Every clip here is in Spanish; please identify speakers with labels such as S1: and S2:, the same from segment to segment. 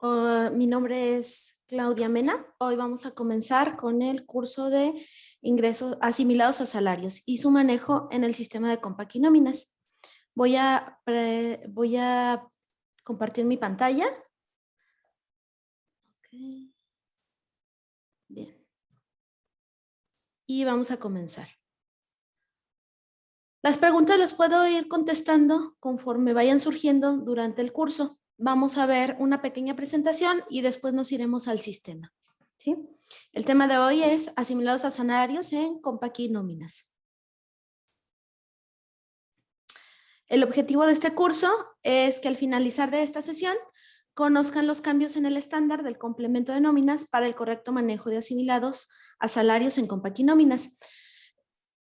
S1: Mi nombre es Claudia Mena. Hoy vamos a comenzar con el curso de ingresos asimilados a salarios y su manejo en el sistema de compaquinóminas. Voy a compartir mi pantalla. Okay. Bien. Y vamos a comenzar. Las preguntas las puedo ir contestando conforme vayan surgiendo durante el curso. Vamos a ver una pequeña presentación y después nos iremos al sistema. ¿Sí? El tema de hoy es asimilados a salarios en compaquinóminas. El objetivo de este curso es que al finalizar de esta sesión conozcan los cambios en el estándar del complemento de nóminas para el correcto manejo de asimilados a salarios en compaquinóminas.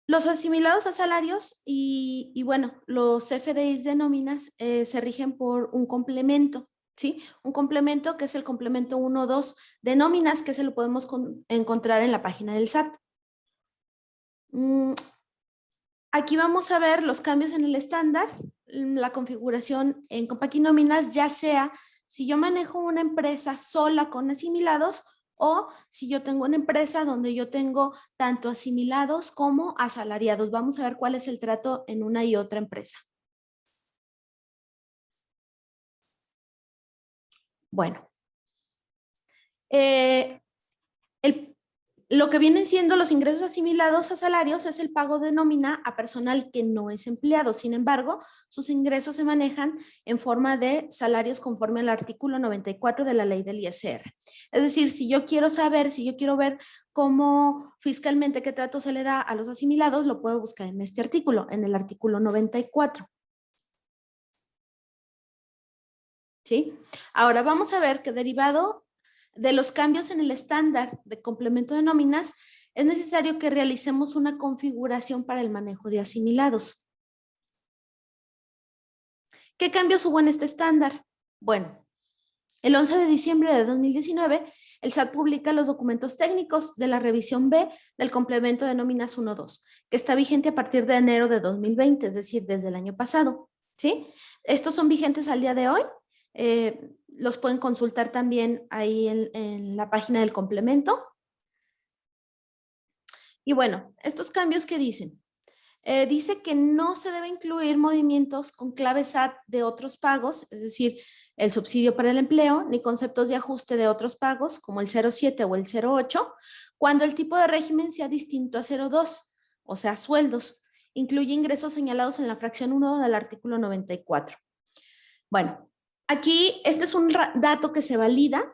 S1: Los asimilados a salarios y bueno, los FDIs de nóminas se rigen por un complemento, ¿sí? Un complemento que es el complemento 1-2 de nóminas, que se lo podemos encontrar en la página del SAT. Aquí vamos a ver los cambios en el estándar, la configuración en compaquinóminas, ya sea si yo manejo una empresa sola con asimilados o si yo tengo una empresa donde yo tengo tanto asimilados como asalariados. Vamos a ver cuál es el trato en una y otra empresa. Bueno, lo que vienen siendo los ingresos asimilados a salarios es el pago de nómina a personal que no es empleado. Sin embargo, sus ingresos se manejan en forma de salarios conforme al artículo 94 de la ley del ISR. Es decir, si yo quiero ver cómo fiscalmente qué trato se le da a los asimilados, lo puedo buscar en este artículo, en el artículo 94. ¿Sí? Ahora vamos a ver que derivado de los cambios en el estándar de complemento de nóminas, es necesario que realicemos una configuración para el manejo de asimilados. ¿Qué cambios hubo en este estándar? Bueno, el 11 de diciembre de 2019, el SAT publica los documentos técnicos de la revisión B del complemento de nóminas 1-2, que está vigente a partir de enero de 2020, es decir, desde el año pasado. ¿Sí? Estos son vigentes al día de hoy. Los pueden consultar también ahí en la página del complemento. Y bueno, estos cambios que dicen. Dice que no se debe incluir movimientos con clave SAT de otros pagos, es decir, el subsidio para el empleo, ni conceptos de ajuste de otros pagos, como el 07 o el 08, cuando el tipo de régimen sea distinto a 02, o sea, sueldos. Incluye ingresos señalados en la fracción 1 del artículo 94. Bueno, aquí este es un dato que se valida,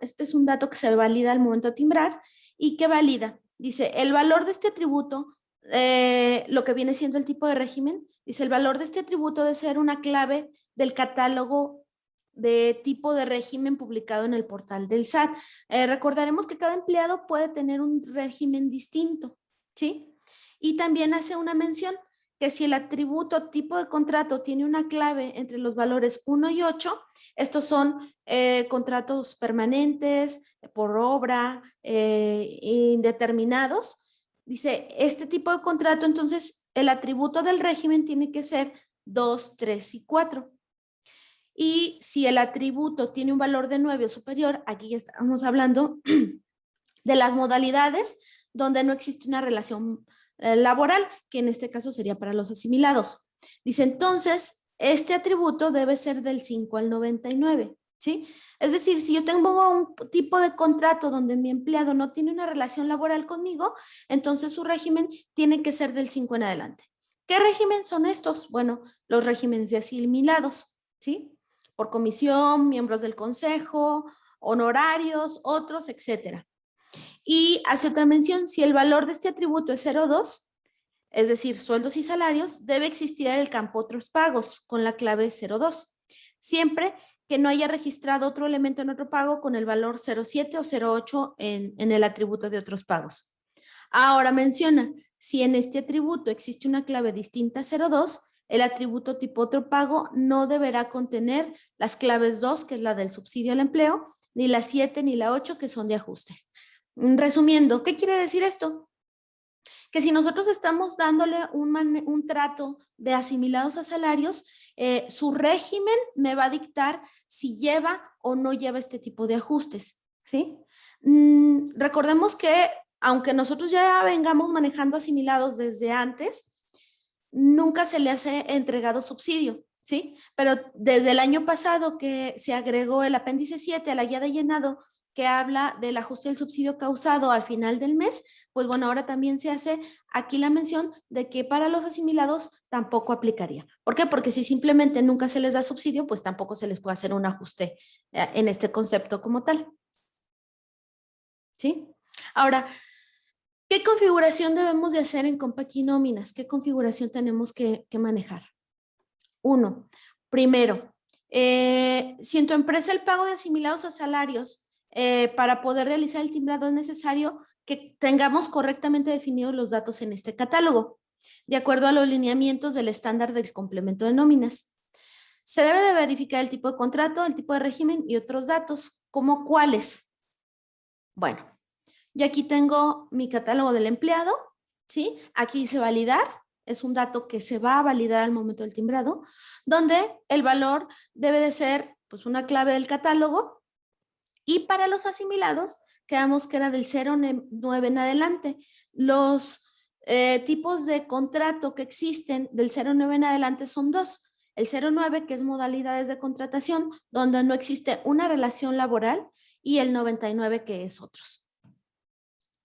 S1: al momento de timbrar y que valida. Dice, el valor de este atributo, lo que viene siendo el tipo de régimen, dice, el valor de este atributo debe ser una clave del catálogo de tipo de régimen publicado en el portal del SAT. Recordaremos que cada empleado puede tener un régimen distinto, ¿sí? Y también hace una mención que si el atributo tipo de contrato tiene una clave entre los valores 1 y 8, estos son contratos permanentes, por obra, indeterminados. Dice, este tipo de contrato, entonces el atributo del régimen tiene que ser 2, 3 y 4. Y si el atributo tiene un valor de 9 o superior, aquí ya estamos hablando de las modalidades donde no existe una relación laboral, que en este caso sería para los asimilados. Dice, entonces, este atributo debe ser del 5 al 99, ¿sí? Es decir, si yo tengo un tipo de contrato donde mi empleado no tiene una relación laboral conmigo, entonces su régimen tiene que ser del 5 en adelante. ¿Qué régimen son estos? Bueno, los regímenes de asimilados, ¿sí? Por comisión, miembros del consejo, honorarios, otros, etcétera. Y hace otra mención, si el valor de este atributo es 0,2, es decir, sueldos y salarios, debe existir en el campo otros pagos con la clave 0,2, siempre que no haya registrado otro elemento en otro pago con el valor 0,7 o 0,8 en el atributo de otros pagos. Ahora menciona, si en este atributo existe una clave distinta a 0,2, el atributo tipo otro pago no deberá contener las claves 2, que es la del subsidio al empleo, ni la 7 ni la 8, que son de ajustes. Resumiendo, ¿qué quiere decir esto? que si nosotros estamos dándole un trato de asimilados a salarios, su régimen me va a dictar si lleva o no lleva este tipo de ajustes, ¿sí? Recordemos que aunque nosotros ya vengamos manejando asimilados desde antes, nunca se le hace entregado subsidio, ¿sí? Pero desde el año pasado que se agregó el apéndice 7 a la guía de llenado que habla del ajuste del subsidio causado al final del mes, pues bueno, ahora también se hace aquí la mención de que para los asimilados tampoco aplicaría. ¿Por qué? Porque si simplemente nunca se les da subsidio, pues tampoco se les puede hacer un ajuste en este concepto como tal. ¿Sí? Ahora, ¿qué configuración debemos de hacer en Compact y Nóminas? ¿Qué configuración tenemos que manejar? Uno, primero, si en tu empresa el pago de asimilados a salarios para poder realizar el timbrado es necesario que tengamos correctamente definidos los datos en este catálogo, de acuerdo a los lineamientos del estándar del complemento de nóminas. Se debe de verificar el tipo de contrato, el tipo de régimen y otros datos, ¿como cuáles? Bueno, yo aquí tengo mi catálogo del empleado, ¿sí? Aquí dice validar, es un dato que se va a validar al momento del timbrado, donde el valor debe de ser pues una clave del catálogo y para los asimilados quedamos que era del 09 en adelante. Los tipos de contrato que existen del 09 en adelante son dos. El 09 que es modalidades de contratación donde no existe una relación laboral y el 99 que es otros.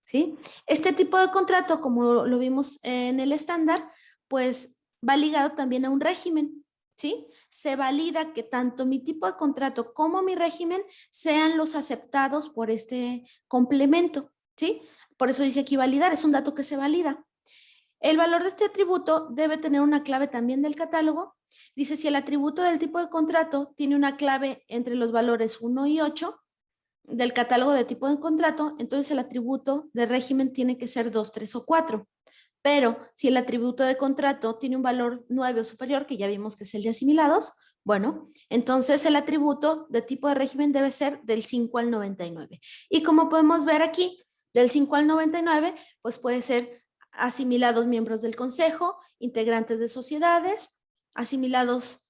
S1: ¿Sí? Este tipo de contrato, como lo vimos en el estándar, pues va ligado también a un régimen, ¿sí? Se valida que tanto mi tipo de contrato como mi régimen sean los aceptados por este complemento, ¿sí? Por eso dice aquí validar, es un dato que se valida. El valor de este atributo debe tener una clave también del catálogo. Dice, si el atributo del tipo de contrato tiene una clave entre los valores 1 y 8, del catálogo de tipo de contrato, entonces el atributo de régimen tiene que ser 2, 3 o 4. Pero si el atributo de contrato tiene un valor 9 o superior, que ya vimos que es el de asimilados, bueno, entonces el atributo de tipo de régimen debe ser del 5 al 99. Y como podemos ver aquí, del 5 al 99, pues puede ser asimilados miembros del consejo, integrantes de sociedades, asimilados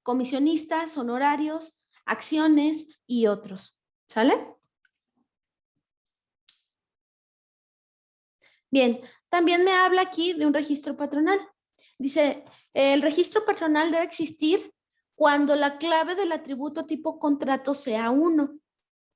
S1: comisionistas, honorarios, acciones y otros. ¿Sale? Bien, también me habla aquí de un registro patronal. Dice, el registro patronal debe existir cuando la clave del atributo tipo contrato sea 1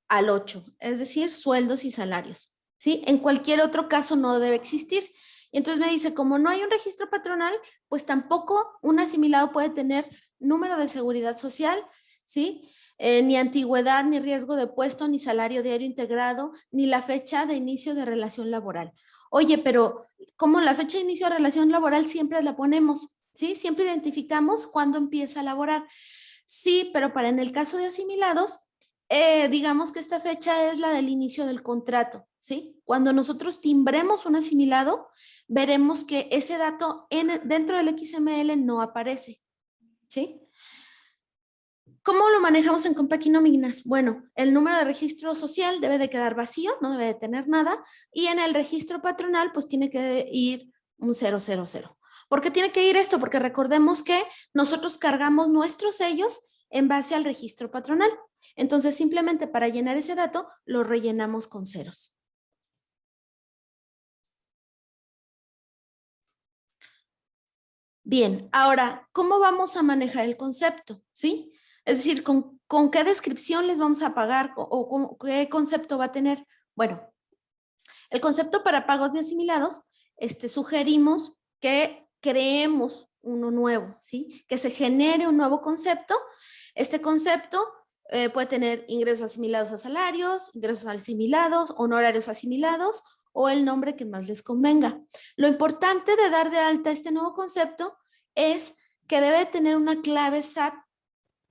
S1: al 8, es decir, sueldos y salarios. ¿Sí? En cualquier otro caso no debe existir. Y entonces me dice, como no hay un registro patronal, pues tampoco un asimilado puede tener número de seguridad social, ¿sí? Ni antigüedad, ni riesgo de puesto, ni salario diario integrado, ni la fecha de inicio de relación laboral. Oye, pero como la fecha de inicio de relación laboral siempre la ponemos, ¿sí? Siempre identificamos cuándo empieza a laborar. Sí, pero para en el caso de asimilados, digamos que esta fecha es la del inicio del contrato, ¿sí? Cuando nosotros timbremos un asimilado, veremos que ese dato dentro del XML no aparece, ¿sí? ¿Cómo lo manejamos en Compact y Nóminas? Bueno, el número de registro social debe de quedar vacío, no debe de tener nada, y en el registro patronal pues tiene que ir un 000. ¿Por qué tiene que ir esto? Porque recordemos que nosotros cargamos nuestros sellos en base al registro patronal. Entonces, simplemente para llenar ese dato, lo rellenamos con ceros. Bien, ahora, ¿cómo vamos a manejar el concepto? ¿Sí? Es decir, ¿con qué descripción les vamos a pagar o qué concepto va a tener? Bueno, el concepto para pagos de asimilados, sugerimos que creemos uno nuevo, ¿sí? Que se genere un nuevo concepto. Este concepto puede tener ingresos asimilados a salarios, ingresos asimilados, honorarios asimilados o el nombre que más les convenga. Lo importante de dar de alta este nuevo concepto es que debe tener una clave SAT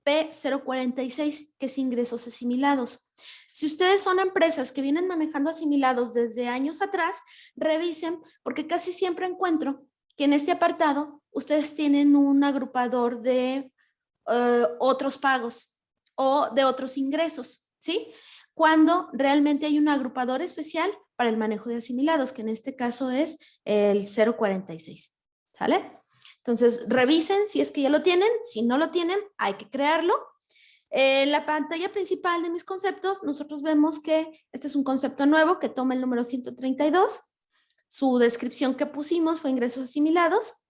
S1: P046, que es ingresos asimilados. Si ustedes son empresas que vienen manejando asimilados desde años atrás, revisen, porque casi siempre encuentro que en este apartado ustedes tienen un agrupador de otros pagos o de otros ingresos, ¿sí? Cuando realmente hay un agrupador especial para el manejo de asimilados, que en este caso es el 046, ¿sale? Entonces, revisen si es que ya lo tienen. Si no lo tienen, hay que crearlo. En la pantalla principal de mis conceptos, nosotros vemos que este es un concepto nuevo que toma el número 132. Su descripción que pusimos fue ingresos asimilados.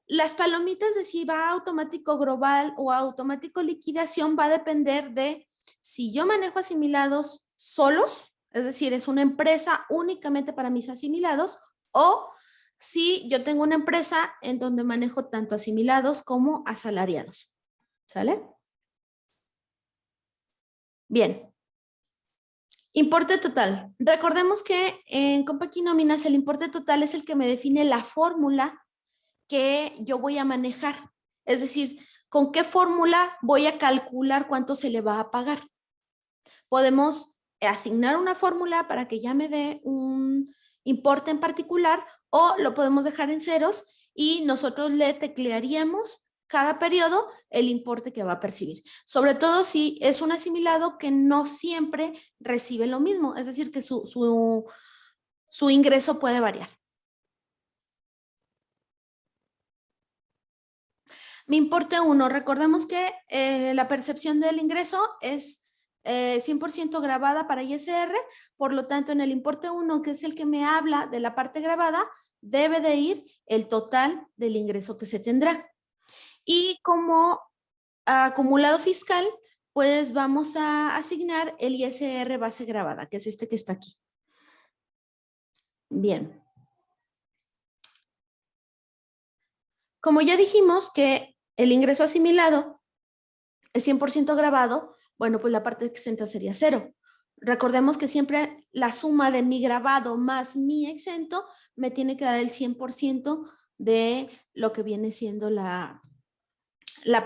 S1: Las palomitas de si va automático global o automático liquidación va a depender de si yo manejo asimilados solos, es decir, es una empresa únicamente para mis asimilados, o si yo tengo una empresa en donde manejo tanto asimilados como asalariados. ¿Sale? Bien. Importe total. Recordemos que en Compact Nóminas el importe total es el que me define la fórmula que yo voy a manejar. Es decir, con qué fórmula voy a calcular cuánto se le va a pagar. Podemos asignar una fórmula para que ya me dé un importe en particular o lo podemos dejar en ceros y nosotros le teclearíamos cada periodo el importe que va a percibir. Sobre todo si es un asimilado que no siempre recibe lo mismo, es decir, que su ingreso puede variar. Mi importe 1, recordemos que la percepción del ingreso es 100% grabada para ISR, por lo tanto en el importe 1, que es el que me habla de la parte grabada, debe de ir el total del ingreso que se tendrá. Y como acumulado fiscal, pues vamos a asignar el ISR base grabada, que es este que está aquí. Bien. Como ya dijimos que el ingreso asimilado es 100% grabado, bueno, pues la parte exenta sería 0. Recordemos que siempre la suma de mi grabado más mi exento me tiene que dar el 100% de lo que viene siendo la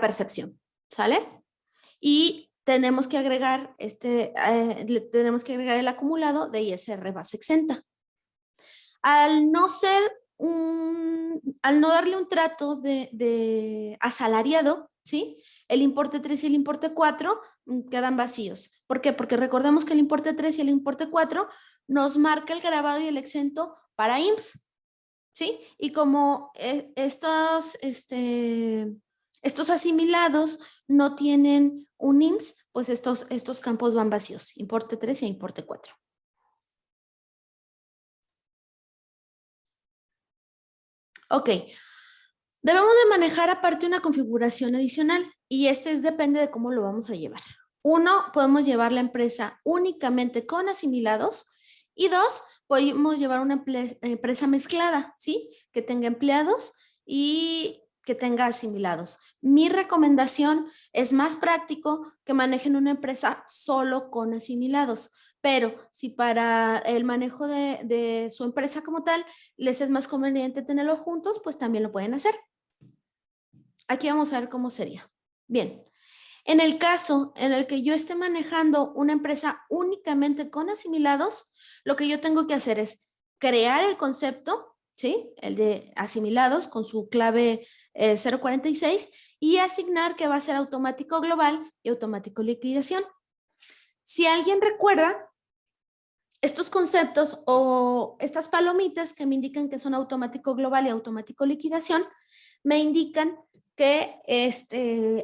S1: percepción, ¿sale? Y tenemos que agregar tenemos que agregar el acumulado de ISR base exenta. Al no darle un trato de asalariado, ¿sí? El importe 3 y el importe 4 quedan vacíos. ¿Por qué? Porque recordemos que el importe 3 y el importe 4 nos marca el grabado y el exento para IMSS, ¿sí? Y como estos asimilados no tienen un IMSS, pues estos campos van vacíos, importe 3 y importe 4. Ok, debemos de manejar aparte una configuración adicional y depende de cómo lo vamos a llevar. 1, podemos llevar la empresa únicamente con asimilados y 2, podemos llevar una empresa mezclada, ¿sí? Que tenga empleados y que tenga asimilados. Mi recomendación es más práctico que manejen una empresa solo con asimilados, pero si para el manejo de su empresa como tal les es más conveniente tenerlo juntos, pues también lo pueden hacer. Aquí vamos a ver cómo sería. Bien, en el caso en el que yo esté manejando una empresa únicamente con asimilados, lo que yo tengo que hacer es crear el concepto, ¿sí? El de asimilados con su clave 046 y asignar que va a ser automático global y automático liquidación. Si alguien recuerda, estos conceptos o estas palomitas que me indican que son automático global y automático liquidación, me indican que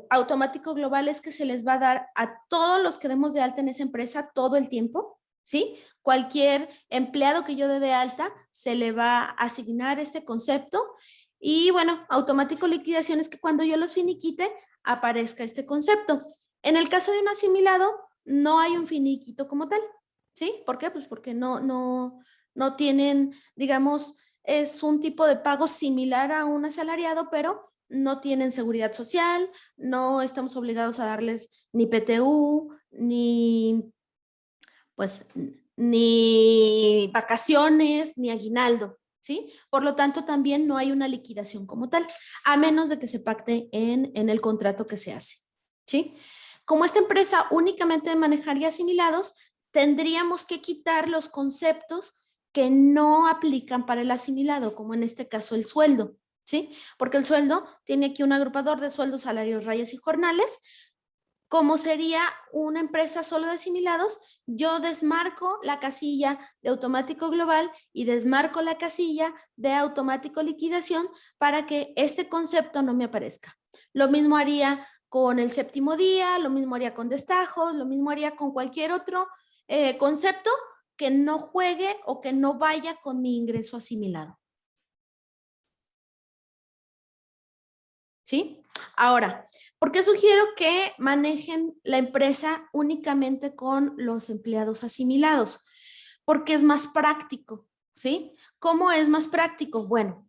S1: automático global es que se les va a dar a todos los que demos de alta en esa empresa todo el tiempo, ¿sí? Cualquier empleado que yo dé de alta se le va a asignar este concepto y bueno, automático liquidación es que cuando yo los finiquite aparezca este concepto. En el caso de un asimilado, no hay un finiquito como tal, ¿sí? ¿Por qué? Pues porque no tienen, digamos, es un tipo de pago similar a un asalariado, pero no tienen seguridad social, no estamos obligados a darles ni PTU, ni vacaciones, ni aguinaldo, ¿sí? Por lo tanto, también no hay una liquidación como tal, a menos de que se pacte en el contrato que se hace, ¿sí? Como esta empresa únicamente manejaría asimilados, tendríamos que quitar los conceptos que no aplican para el asimilado, como en este caso el sueldo, ¿sí? Porque el sueldo tiene aquí un agrupador de sueldos, salarios, rayas y jornales. Como sería una empresa solo de asimilados, yo desmarco la casilla de automático global y desmarco la casilla de automático liquidación para que este concepto no me aparezca. Lo mismo haría con el séptimo día, lo mismo haría con destajos, lo mismo haría con cualquier otro concepto que no juegue o que no vaya con mi ingreso asimilado. ¿Sí? Ahora, ¿por qué sugiero que manejen la empresa únicamente con los empleados asimilados? Porque es más práctico, ¿sí? ¿Cómo es más práctico? Bueno,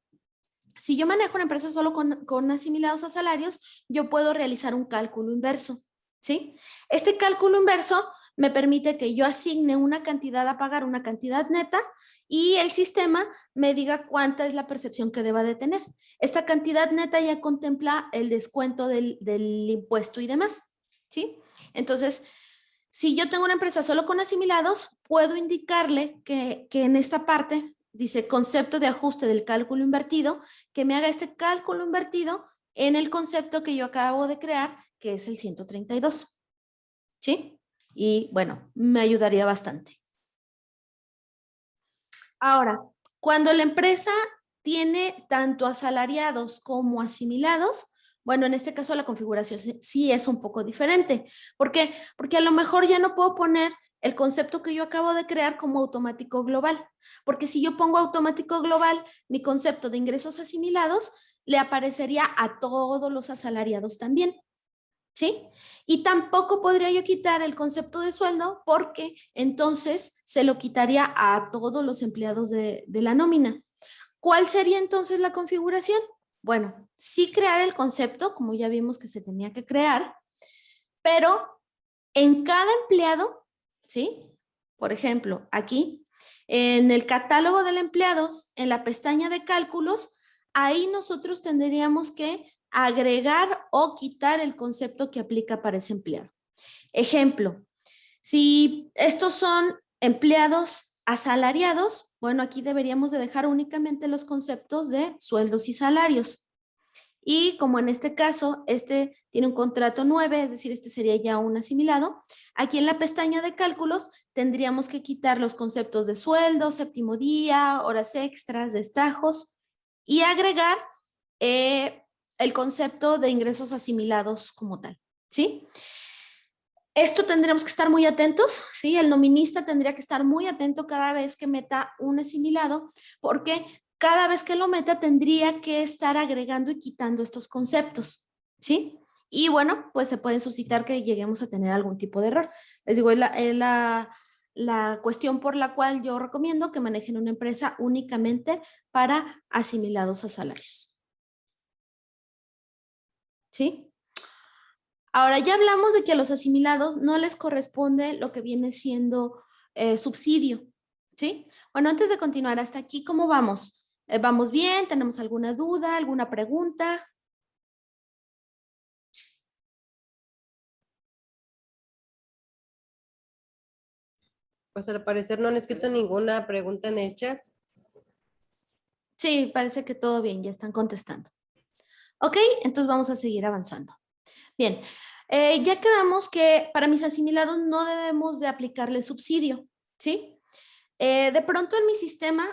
S1: si yo manejo una empresa solo con asimilados a salarios, yo puedo realizar un cálculo inverso, ¿sí? Este cálculo inverso me permite que yo asigne una cantidad a pagar, una cantidad neta, y el sistema me diga cuánta es la percepción que deba de tener. Esta cantidad neta ya contempla el descuento del impuesto y demás, ¿sí? Entonces, si yo tengo una empresa solo con asimilados, puedo indicarle que en esta parte dice concepto de ajuste del cálculo invertido, que me haga este cálculo invertido en el concepto que yo acabo de crear, que es el 132. ¿Sí? Y bueno, me ayudaría bastante. Ahora, cuando la empresa tiene tanto asalariados como asimilados, bueno, en este caso la configuración sí es un poco diferente. ¿Por qué? Porque a lo mejor ya no puedo poner el concepto que yo acabo de crear como automático global, porque si yo pongo automático global, mi concepto de ingresos asimilados le aparecería a todos los asalariados también. ¿Sí? Y tampoco podría yo quitar el concepto de sueldo porque entonces se lo quitaría a todos los empleados de la nómina. ¿Cuál sería entonces la configuración? Bueno, sí crear el concepto, como ya vimos que se tenía que crear, pero en cada empleado, ¿sí? Por ejemplo, aquí, en el catálogo de empleados, en la pestaña de cálculos, ahí nosotros tendríamos que agregar o quitar el concepto que aplica para ese empleado. Ejemplo, si estos son empleados asalariados, bueno, aquí deberíamos de dejar únicamente los conceptos de sueldos y salarios. Y como en este caso, este tiene un contrato 9, es decir, este sería ya un asimilado, aquí en la pestaña de cálculos tendríamos que quitar los conceptos de sueldo, séptimo día, horas extras, destajos y agregar el concepto de ingresos asimilados como tal, ¿sí? Esto tendremos que estar muy atentos, ¿sí? El nominista tendría que estar muy atento cada vez que meta un asimilado, porque cada vez que lo meta tendría que estar agregando y quitando estos conceptos, ¿sí? Y bueno, pues se puede suscitar que lleguemos a tener algún tipo de error. Les digo, es la cuestión por la cual yo recomiendo que manejen una empresa únicamente para asimilados a salarios. ¿Sí? Ahora ya hablamos de que a los asimilados no les corresponde lo que viene siendo subsidio, ¿sí? Bueno, antes de continuar, hasta aquí, ¿cómo vamos? ¿Vamos bien? ¿Tenemos alguna duda, alguna pregunta?
S2: Pues al parecer no han escrito ninguna pregunta en el chat.
S1: Sí, parece que todo bien, ya están contestando. Ok, entonces vamos a seguir avanzando. Bien, ya quedamos que para mis asimilados no debemos de aplicarle subsidio, ¿sí? De pronto en mi sistema,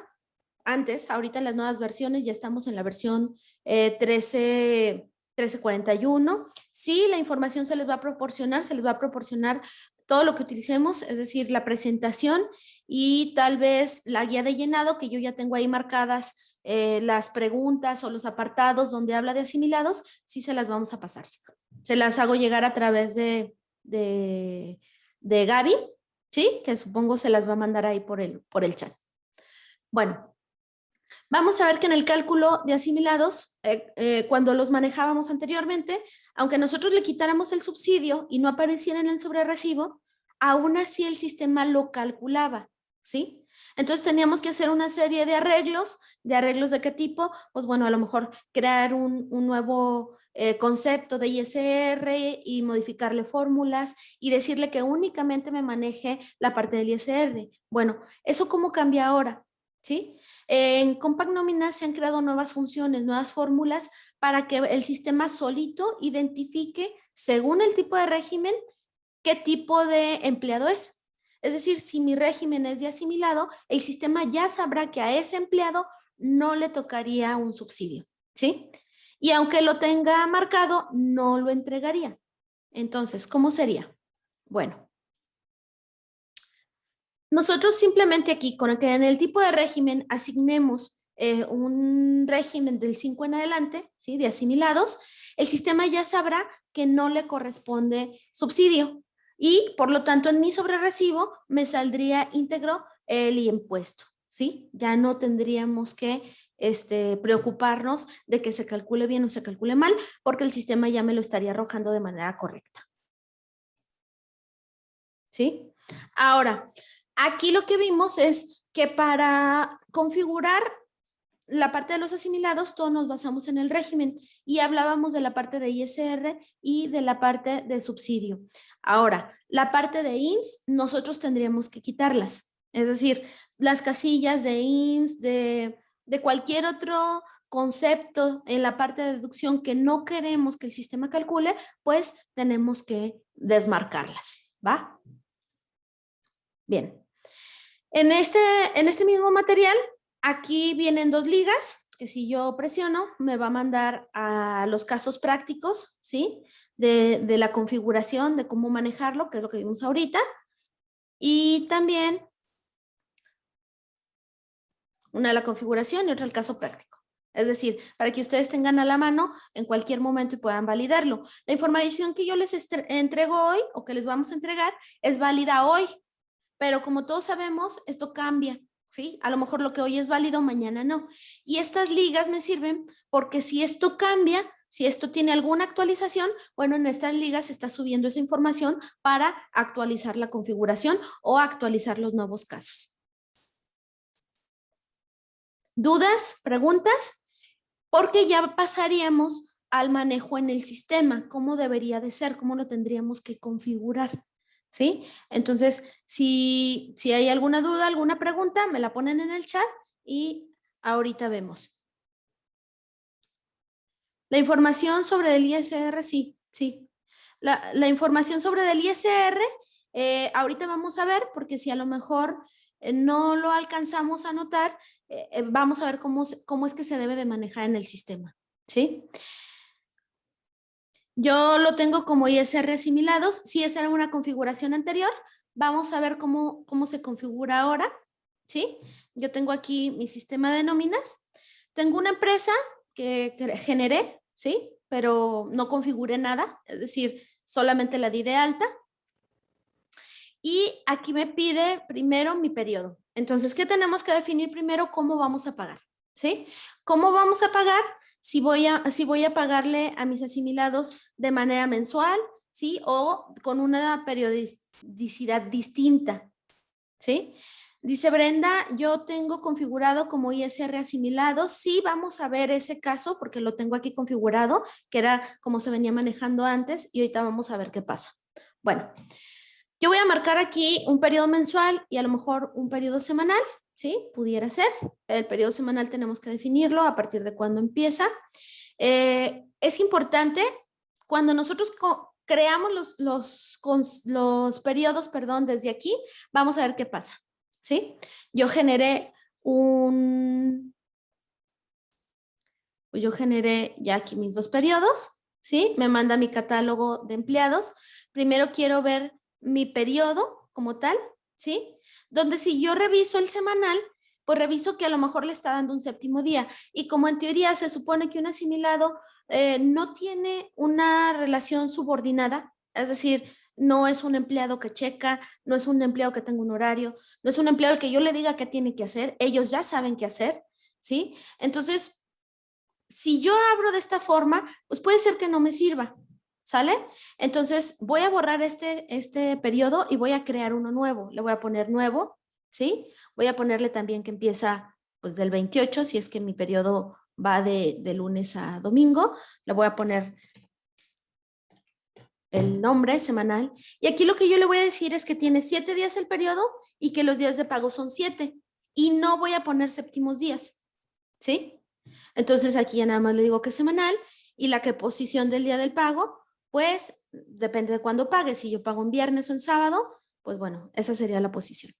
S1: antes, ahorita en las nuevas versiones, ya estamos en la versión 1341. Sí, la información se les va a proporcionar todo lo que utilicemos, es decir, la presentación y tal vez la guía de llenado, que yo ya tengo ahí marcadas las preguntas o los apartados donde habla de asimilados, sí se las vamos a pasar. Se las hago llegar a través de Gaby, ¿sí? Que supongo se las va a mandar ahí por el chat. Bueno, vamos a ver que en el cálculo de asimilados, cuando los manejábamos anteriormente, aunque nosotros le quitáramos el subsidio y no apareciera en el sobrerrecibo, aún así el sistema lo calculaba, ¿sí? Entonces teníamos que hacer una serie de arreglos de qué tipo, pues bueno, a lo mejor crear un nuevo concepto de ISR y modificarle fórmulas y decirle que únicamente me maneje la parte del ISR. Bueno, ¿eso cómo cambia ahora? ¿sí? En Compact Nómina se han creado nuevas funciones, nuevas fórmulas para que el sistema solito identifique, según el tipo de régimen, qué tipo de empleado es. Es decir, si mi régimen es de asimilado, el sistema ya sabrá que a ese empleado no le tocaría un subsidio, ¿sí? Y aunque lo tenga marcado, no lo entregaría. Entonces, ¿cómo sería? Bueno, nosotros simplemente aquí, con que en el tipo de régimen asignemos un régimen del 5 en adelante, ¿sí? De asimilados, el sistema ya sabrá que no le corresponde subsidio y por lo tanto en mi sobrerecibo me saldría íntegro el impuesto, ¿sí? Ya no tendríamos que preocuparnos de que se calcule bien o se calcule mal, porque el sistema ya me lo estaría arrojando de manera correcta. ¿Sí? Ahora, aquí lo que vimos es que para configurar la parte de los asimilados, todos nos basamos en el régimen y hablábamos de la parte de ISR y de la parte de subsidio. Ahora, la parte de IMSS, nosotros tendríamos que quitarlas. Es decir, las casillas de IMSS, de cualquier otro concepto en la parte de deducción que no queremos que el sistema calcule, pues tenemos que desmarcarlas, ¿va? Bien. En este mismo material, aquí vienen 2 ligas, que si yo presiono, me va a mandar a los casos prácticos, ¿sí? De la configuración, de cómo manejarlo, que es lo que vimos ahorita. Y también una de la configuración y otra el caso práctico. Es decir, para que ustedes tengan a la mano en cualquier momento y puedan validarlo. La información que yo les entrego hoy o que les vamos a entregar es válida hoy. Pero como todos sabemos, esto cambia, ¿sí? A lo mejor lo que hoy es válido, mañana no. Y estas ligas me sirven porque si esto cambia, si esto tiene alguna actualización, bueno, en estas ligas se está subiendo esa información para actualizar la configuración o actualizar los nuevos casos. ¿Dudas? ¿Preguntas? Porque ya pasaríamos al manejo en el sistema, cómo debería de ser, cómo lo tendríamos que configurar. ¿Sí? Entonces, si hay alguna duda, alguna pregunta, me la ponen en el chat y ahorita vemos. La información sobre el ISR, sí. La información sobre el ISR, ahorita vamos a ver, porque si a lo mejor no lo alcanzamos a notar, vamos a ver cómo es que se debe de manejar en el sistema, ¿sí? Yo lo tengo como ISR asimilados. Si esa era una configuración anterior, vamos a ver cómo se configura ahora, ¿sí? Yo tengo aquí mi sistema de nóminas. Tengo una empresa que generé, ¿sí? Pero no configuré nada, es decir, solamente la di de alta. Y aquí me pide primero mi periodo. Entonces, ¿qué tenemos que definir primero? ¿Cómo vamos a pagar? ¿Sí? ¿Cómo vamos a pagar? Si voy a pagarle a mis asimilados de manera mensual, ¿sí? O con una periodicidad distinta, ¿sí? Dice Brenda, yo tengo configurado como ISR asimilado. Sí, vamos a ver ese caso porque lo tengo aquí configurado, que era como se venía manejando antes y ahorita vamos a ver qué pasa. Bueno, yo voy a marcar aquí un periodo mensual y a lo mejor un periodo semanal, ¿sí? Pudiera ser. El periodo semanal tenemos que definirlo a partir de cuándo empieza. Es importante cuando nosotros creamos los periodos, perdón, desde aquí, vamos a ver qué pasa, ¿sí? Yo generé ya aquí mis 2 periodos, ¿sí? Me manda mi catálogo de empleados. Primero quiero ver mi periodo como tal, ¿sí? Donde si yo reviso el semanal, pues reviso que a lo mejor le está dando un 7º día. Y como en teoría se supone que un asimilado no tiene una relación subordinada, es decir, no es un empleado que checa, no es un empleado que tenga un horario, no es un empleado que yo le diga qué tiene que hacer, ellos ya saben qué hacer, ¿sí? Entonces, si yo abro de esta forma, pues puede ser que no me sirva, ¿sale? Entonces voy a borrar este periodo y voy a crear uno nuevo. Le voy a poner nuevo, ¿sí? Voy a ponerle también que empieza pues del 28, si es que mi periodo va de lunes a domingo. Le voy a poner el nombre semanal. Y aquí lo que yo le voy a decir es que tiene 7 días el periodo y que los días de pago son 7. y no voy a poner séptimos días, ¿sí? Entonces aquí ya nada más le digo que es semanal y la que posición del día del pago, pues depende de cuándo pague. Si yo pago en viernes o en sábado, pues bueno, esa sería la posición,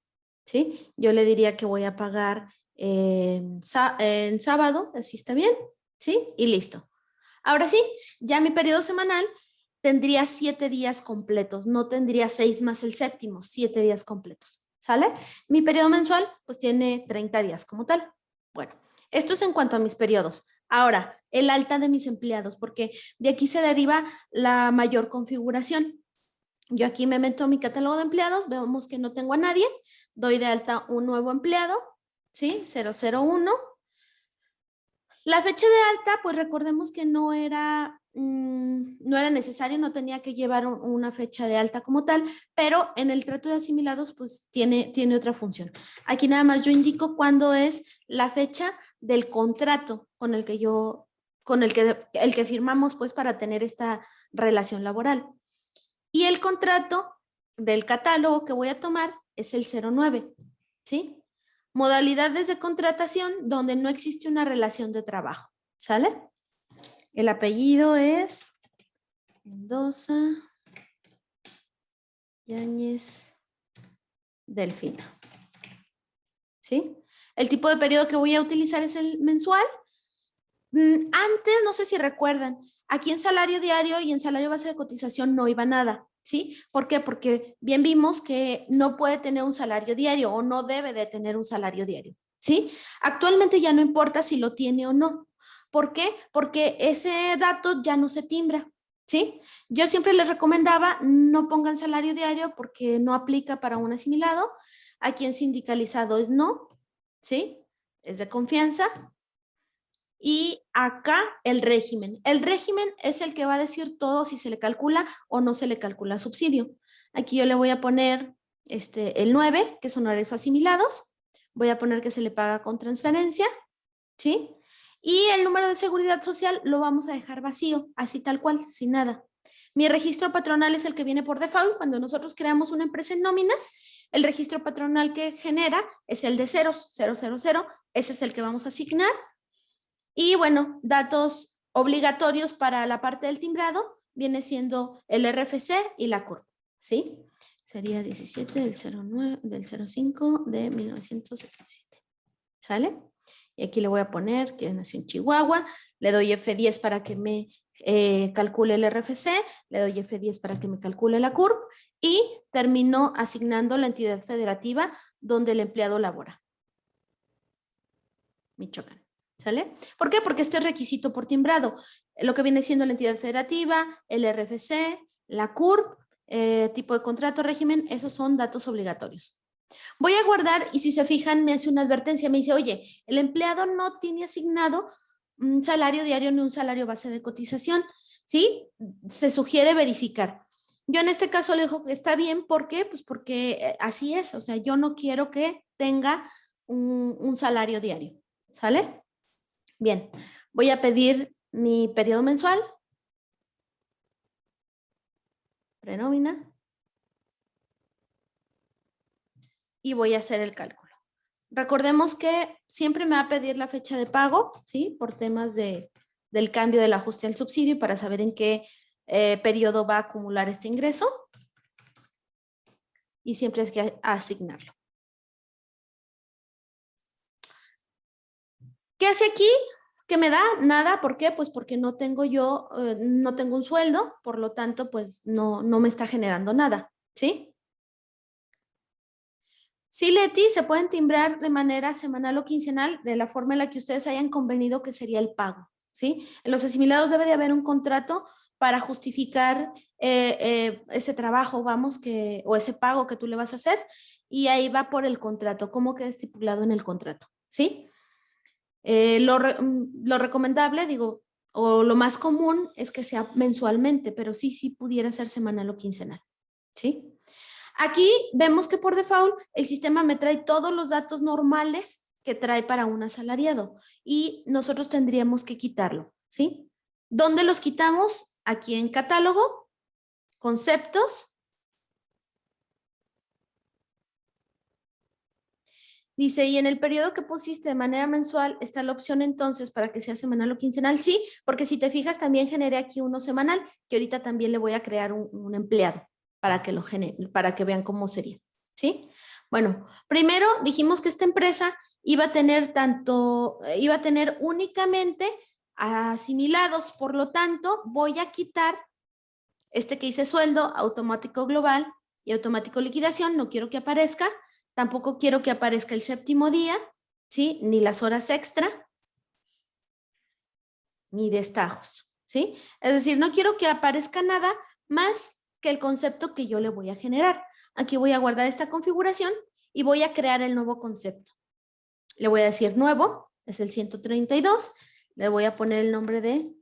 S1: ¿sí? Yo le diría que voy a pagar en sábado, así está bien, ¿sí? Y listo. Ahora sí, ya mi periodo semanal tendría 7 días completos, no tendría 6 más el séptimo, 7 días completos, ¿sale? Mi periodo mensual pues tiene 30 días como tal. Bueno, esto es en cuanto a mis periodos. Ahora, el alta de mis empleados, porque de aquí se deriva la mayor configuración. Yo aquí me meto a mi catálogo de empleados, vemos que no tengo a nadie, doy de alta un nuevo empleado, ¿sí? 001. La fecha de alta, pues recordemos que no era necesario, no tenía que llevar una fecha de alta como tal, pero en el trato de asimilados, pues tiene otra función. Aquí nada más yo indico cuándo es la fecha del contrato con el que firmamos, pues para tener esta relación laboral. Y el contrato del catálogo que voy a tomar es el 09, ¿sí? Modalidades de contratación donde no existe una relación de trabajo, ¿sale? El apellido es Mendoza Yáñez Delfina, ¿sí? El tipo de periodo que voy a utilizar es el mensual. Antes, no sé si recuerdan, aquí en salario diario y en salario base de cotización no iba nada, ¿sí? ¿Por qué? Porque bien vimos que no puede tener un salario diario o no debe de tener un salario diario, ¿sí? Actualmente ya no importa si lo tiene o no. ¿Por qué? Porque ese dato ya no se timbra, ¿sí? Yo siempre les recomendaba no pongan salario diario porque no aplica para un asimilado. Aquí en sindicalizado es no, ¿sí? Es de confianza. Y acá el régimen. El régimen es el que va a decir todo si se le calcula o no se le calcula subsidio. Aquí yo le voy a poner el 9, que son horarios asimilados. Voy a poner que se le paga con transferencia, ¿sí? Y el número de seguridad social lo vamos a dejar vacío, así tal cual, sin nada. Mi registro patronal es el que viene por default. Cuando nosotros creamos una empresa en nóminas, el registro patronal que genera es el de 000. Ese es el que vamos a asignar. Y bueno, datos obligatorios para la parte del timbrado viene siendo el RFC y la CURP, ¿sí? Sería 17 del 05 de 1977, ¿sale? Y aquí le voy a poner que nació en Chihuahua, le doy F10 para que me calcule el RFC, le doy F10 para que me calcule la CURP y termino asignando la entidad federativa donde el empleado labora. Michoacán. ¿Sale? ¿Por qué? Porque este es requisito por timbrado. Lo que viene siendo la entidad federativa, el RFC, la CURP, tipo de contrato, régimen, esos son datos obligatorios. Voy a guardar y si se fijan me hace una advertencia, me dice, oye, el empleado no tiene asignado un salario diario ni un salario base de cotización, ¿sí? Se sugiere verificar. Yo en este caso le digo que está bien, ¿por qué? Pues porque así es, o sea, yo no quiero que tenga un salario diario, ¿sale? Bien, voy a pedir mi periodo mensual, prenómina, y voy a hacer el cálculo. Recordemos que siempre me va a pedir la fecha de pago, ¿sí? Por temas del cambio del ajuste al subsidio para saber en qué periodo va a acumular este ingreso. Y siempre es que asignarlo. ¿Qué hace aquí? ¿Qué me da? Nada. ¿Por qué? Pues porque no tengo yo, no tengo un sueldo, por lo tanto, pues no me está generando nada, ¿sí? Sí, Leti, se pueden timbrar de manera semanal o quincenal de la forma en la que ustedes hayan convenido que sería el pago, ¿sí? En los asimilados debe de haber un contrato para justificar ese trabajo, vamos, o ese pago que tú le vas a hacer, y ahí va por el contrato, cómo queda estipulado en el contrato, ¿sí? Lo recomendable, digo, o lo más común es que sea mensualmente, pero sí pudiera ser semanal o quincenal, ¿sí? Aquí vemos que por default el sistema me trae todos los datos normales que trae para un asalariado y nosotros tendríamos que quitarlo, ¿sí? ¿Dónde los quitamos? Aquí en catálogo, conceptos. Dice, y en el periodo que pusiste de manera mensual, está la opción entonces para que sea semanal o quincenal. Sí, porque si te fijas, también generé aquí uno semanal, que ahorita también le voy a crear un empleado para que lo genere, para que vean cómo sería. ¿Sí? Bueno, primero dijimos que esta empresa iba a tener únicamente asimilados, por lo tanto, voy a quitar este que dice sueldo, automático global y automático liquidación, no quiero que aparezca. Tampoco quiero que aparezca el séptimo día, ¿sí? Ni las horas extra, ni destajos, ¿sí? Es decir, no quiero que aparezca nada más que el concepto que yo le voy a generar. Aquí voy a guardar esta configuración y voy a crear el nuevo concepto. Le voy a decir nuevo, es el 132. Le voy a poner el nombre de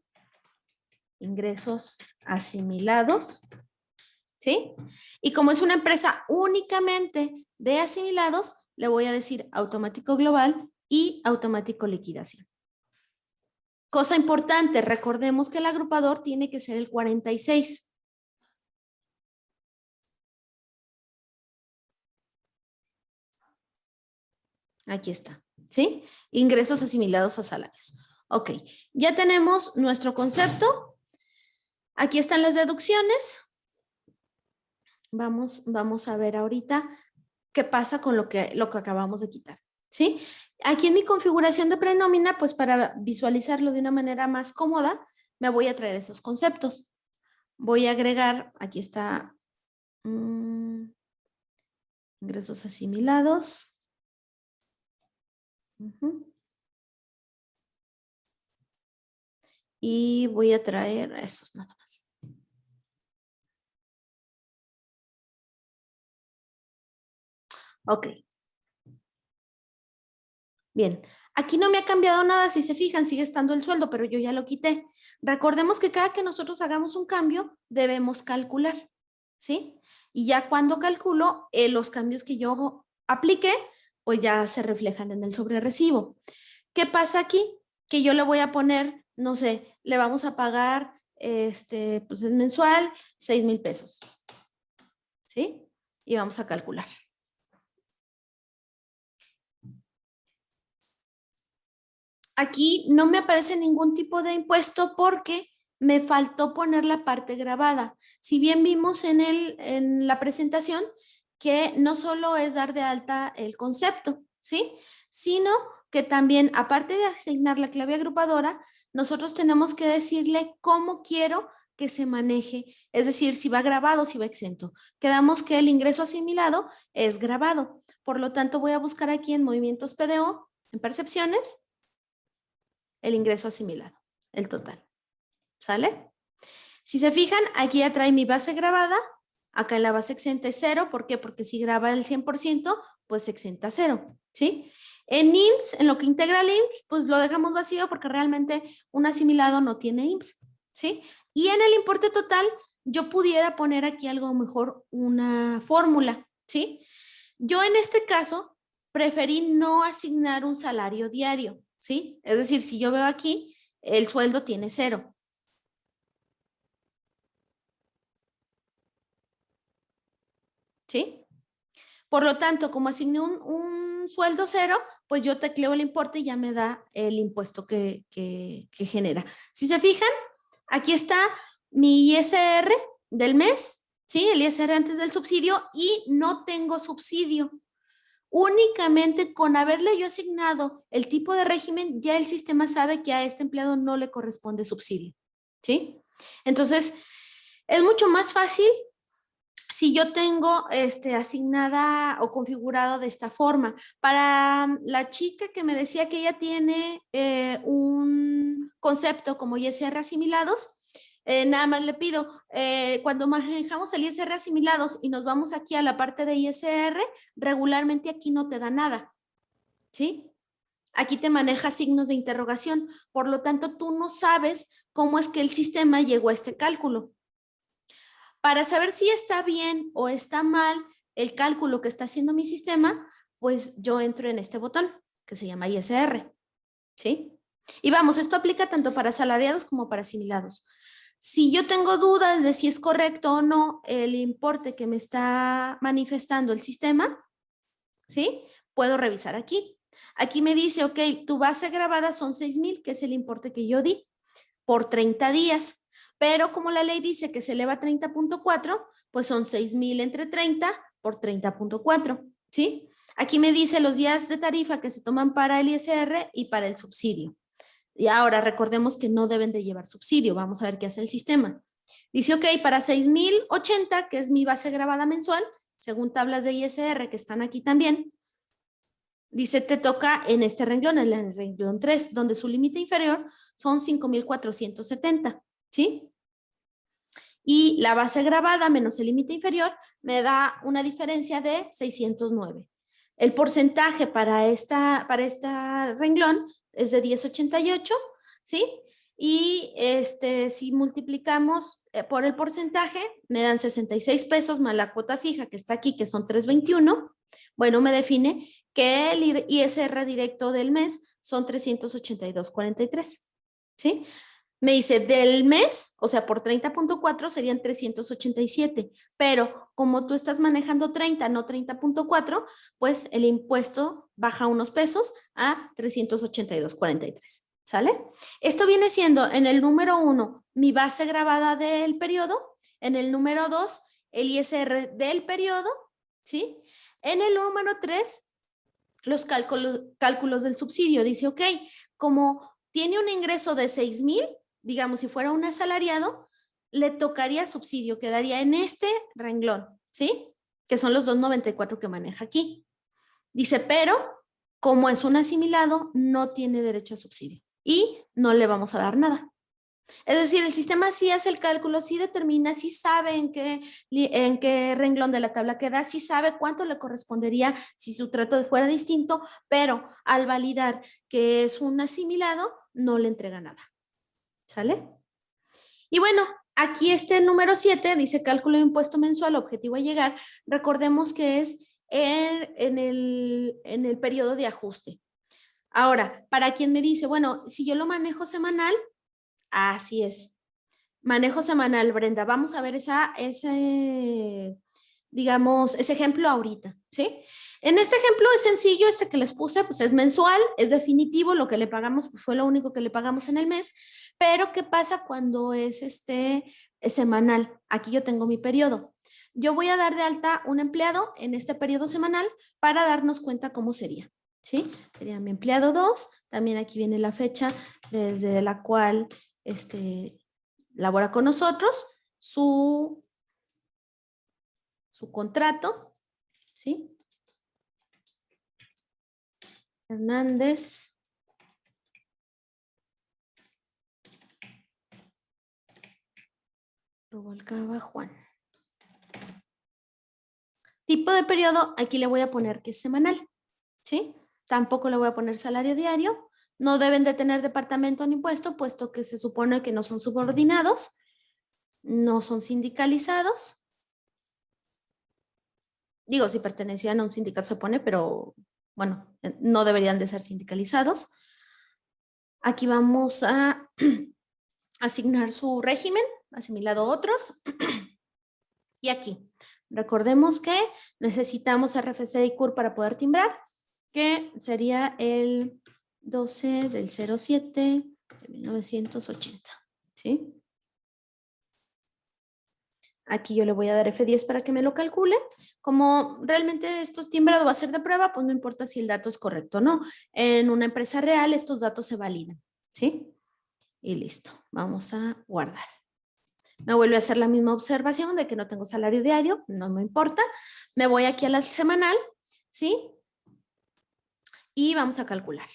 S1: ingresos asimilados, ¿sí? Y como es una empresa únicamente de asimilados, le voy a decir automático global y automático liquidación. Cosa importante, recordemos que el agrupador tiene que ser el 46. Aquí está, ¿sí? Ingresos asimilados a salarios. Ok, ya tenemos nuestro concepto. Aquí están las deducciones. Vamos a ver ahorita qué pasa con lo que acabamos de quitar, ¿sí? Aquí en mi configuración de prenómina, pues para visualizarlo de una manera más cómoda, me voy a traer esos conceptos. Voy a agregar, aquí está, ingresos asimilados. Y voy a traer esos nada más. Ok. Bien, aquí no me ha cambiado nada, si se fijan, sigue estando el sueldo, pero yo ya lo quité. Recordemos que cada que nosotros hagamos un cambio, debemos calcular, ¿sí? Y ya cuando calculo, los cambios que yo apliqué, pues ya se reflejan en el sobrerecibo. ¿Qué pasa aquí? Que yo le voy a poner, no sé, le vamos a pagar, pues es mensual, 6,000 pesos, ¿sí? Y vamos a calcular. Aquí no me aparece ningún tipo de impuesto porque me faltó poner la parte grabada. Si bien vimos en la presentación que no solo es dar de alta el concepto, ¿sí? Sino que también, aparte de asignar la clave agrupadora, nosotros tenemos que decirle cómo quiero que se maneje, es decir, si va grabado, si va exento. Quedamos que el ingreso asimilado es grabado. Por lo tanto, voy a buscar aquí en movimientos PDO, en percepciones, el ingreso asimilado, el total. ¿Sale? Si se fijan, aquí ya trae mi base grabada, acá en la base exenta es 0, ¿por qué? Porque si graba el 100%, pues exenta 0, ¿sí? En IMSS, en lo que integra el IMSS, pues lo dejamos vacío porque realmente un asimilado no tiene IMSS, ¿sí? Y en el importe total, yo pudiera poner aquí algo mejor, una fórmula, ¿sí? Yo en este caso, preferí no asignar un salario diario, ¿sí? Es decir, si yo veo aquí, el sueldo tiene 0. ¿Sí? Por lo tanto, como asigné un sueldo 0, pues yo tecleo el importe y ya me da el impuesto que genera. Si se fijan, aquí está mi ISR del mes, ¿sí? El ISR antes del subsidio y no tengo subsidio. Únicamente con haberle yo asignado el tipo de régimen, ya el sistema sabe que a este empleado no le corresponde subsidio, ¿sí? Entonces, es mucho más fácil si yo tengo asignada o configurado de esta forma. Para la chica que me decía que ella tiene un concepto como ISR asimilados, nada más le pido, cuando manejamos el ISR asimilados y nos vamos aquí a la parte de ISR, regularmente aquí no te da nada, ¿sí? Aquí te maneja signos de interrogación, por lo tanto tú no sabes cómo es que el sistema llegó a este cálculo. Para saber si está bien o está mal el cálculo que está haciendo mi sistema, pues yo entro en este botón que se llama ISR, ¿sí? Y vamos, esto aplica tanto para asalariados como para asimilados. Si yo tengo dudas de si es correcto o no el importe que me está manifestando el sistema, ¿sí? Puedo revisar aquí. Aquí me dice, ok, tu base gravada son 6,000, que es el importe que yo di, por 30 días. Pero como la ley dice que se eleva a 30.4, pues son 6,000 entre 30 por 30.4, ¿sí? Aquí me dice los días de tarifa que se toman para el ISR y para el subsidio. Y ahora recordemos que no deben de llevar subsidio. Vamos a ver qué hace el sistema. Dice, ok, para 6,080, que es mi base gravada mensual, según tablas de ISR que están aquí también, dice, te toca en este renglón, en el renglón 3, donde su límite inferior son 5,470, ¿sí? Y la base gravada menos el límite inferior me da una diferencia de 609. El porcentaje para esta renglón es de 10,88, ¿sí? Y si multiplicamos por el porcentaje, me dan 66 pesos más la cuota fija que está aquí, que son 321. Bueno, me define que el ISR directo del mes son 382.43, ¿sí? Me dice del mes, o sea, por 30.4 serían 387, pero como tú estás manejando 30, no 30.4, pues el impuesto baja unos pesos a 382.43, ¿sale? Esto viene siendo en el número 1, mi base gravada del periodo, en el número 2, el ISR del periodo, ¿sí? En el número 3, los cálculos del subsidio. Dice, ok, como tiene un ingreso de 6,000, digamos, si fuera un asalariado, le tocaría subsidio, quedaría en este renglón, ¿sí? Que son los 294 que maneja aquí. Dice, pero como es un asimilado, no tiene derecho a subsidio y no le vamos a dar nada. Es decir, el sistema sí hace el cálculo, sí determina, sí sabe en qué renglón de la tabla queda, sí sabe cuánto le correspondería si su trato fuera distinto, pero al validar que es un asimilado, no le entrega nada. ¿Sale? Y bueno, aquí este número 7 dice cálculo de impuesto mensual, objetivo a llegar. Recordemos que es en el periodo de ajuste. Ahora, para quien me dice, bueno, si yo lo manejo semanal, así es. Manejo semanal, Brenda. Vamos a ver ese ejemplo ahorita, ¿sí? En este ejemplo es sencillo, este que les puse, pues es mensual, es definitivo, lo que le pagamos pues fue lo único que le pagamos en el mes, pero ¿qué pasa cuando es semanal? Aquí yo tengo mi periodo. Yo voy a dar de alta un empleado en este periodo semanal para darnos cuenta cómo sería, ¿sí? Sería mi empleado 2, también aquí viene la fecha desde la cual labora con nosotros, su contrato, ¿sí? Hernández Rubalcaba Juan. Tipo de periodo, aquí le voy a poner que es semanal, ¿sí? Tampoco le voy a poner salario diario. No deben de tener departamento ni puesto, puesto que se supone que no son subordinados, no son sindicalizados. Digo, si pertenecían a un sindicato se pone, pero bueno, no deberían de ser sindicalizados. Aquí vamos a asignar su régimen, asimilado a otros. Y aquí, recordemos que necesitamos RFC y CUR para poder timbrar, que sería el 12 del 07 de 1980, ¿sí? Aquí yo le voy a dar F10 para que me lo calcule. Como realmente esto es timbrado, va a ser de prueba, pues no importa si el dato es correcto o no. En una empresa real estos datos se validan, ¿sí? Y listo, vamos a guardar. Me vuelve a hacer la misma observación de que no tengo salario diario, no me importa. Me voy aquí a la semanal, ¿sí? Y vamos a calcular.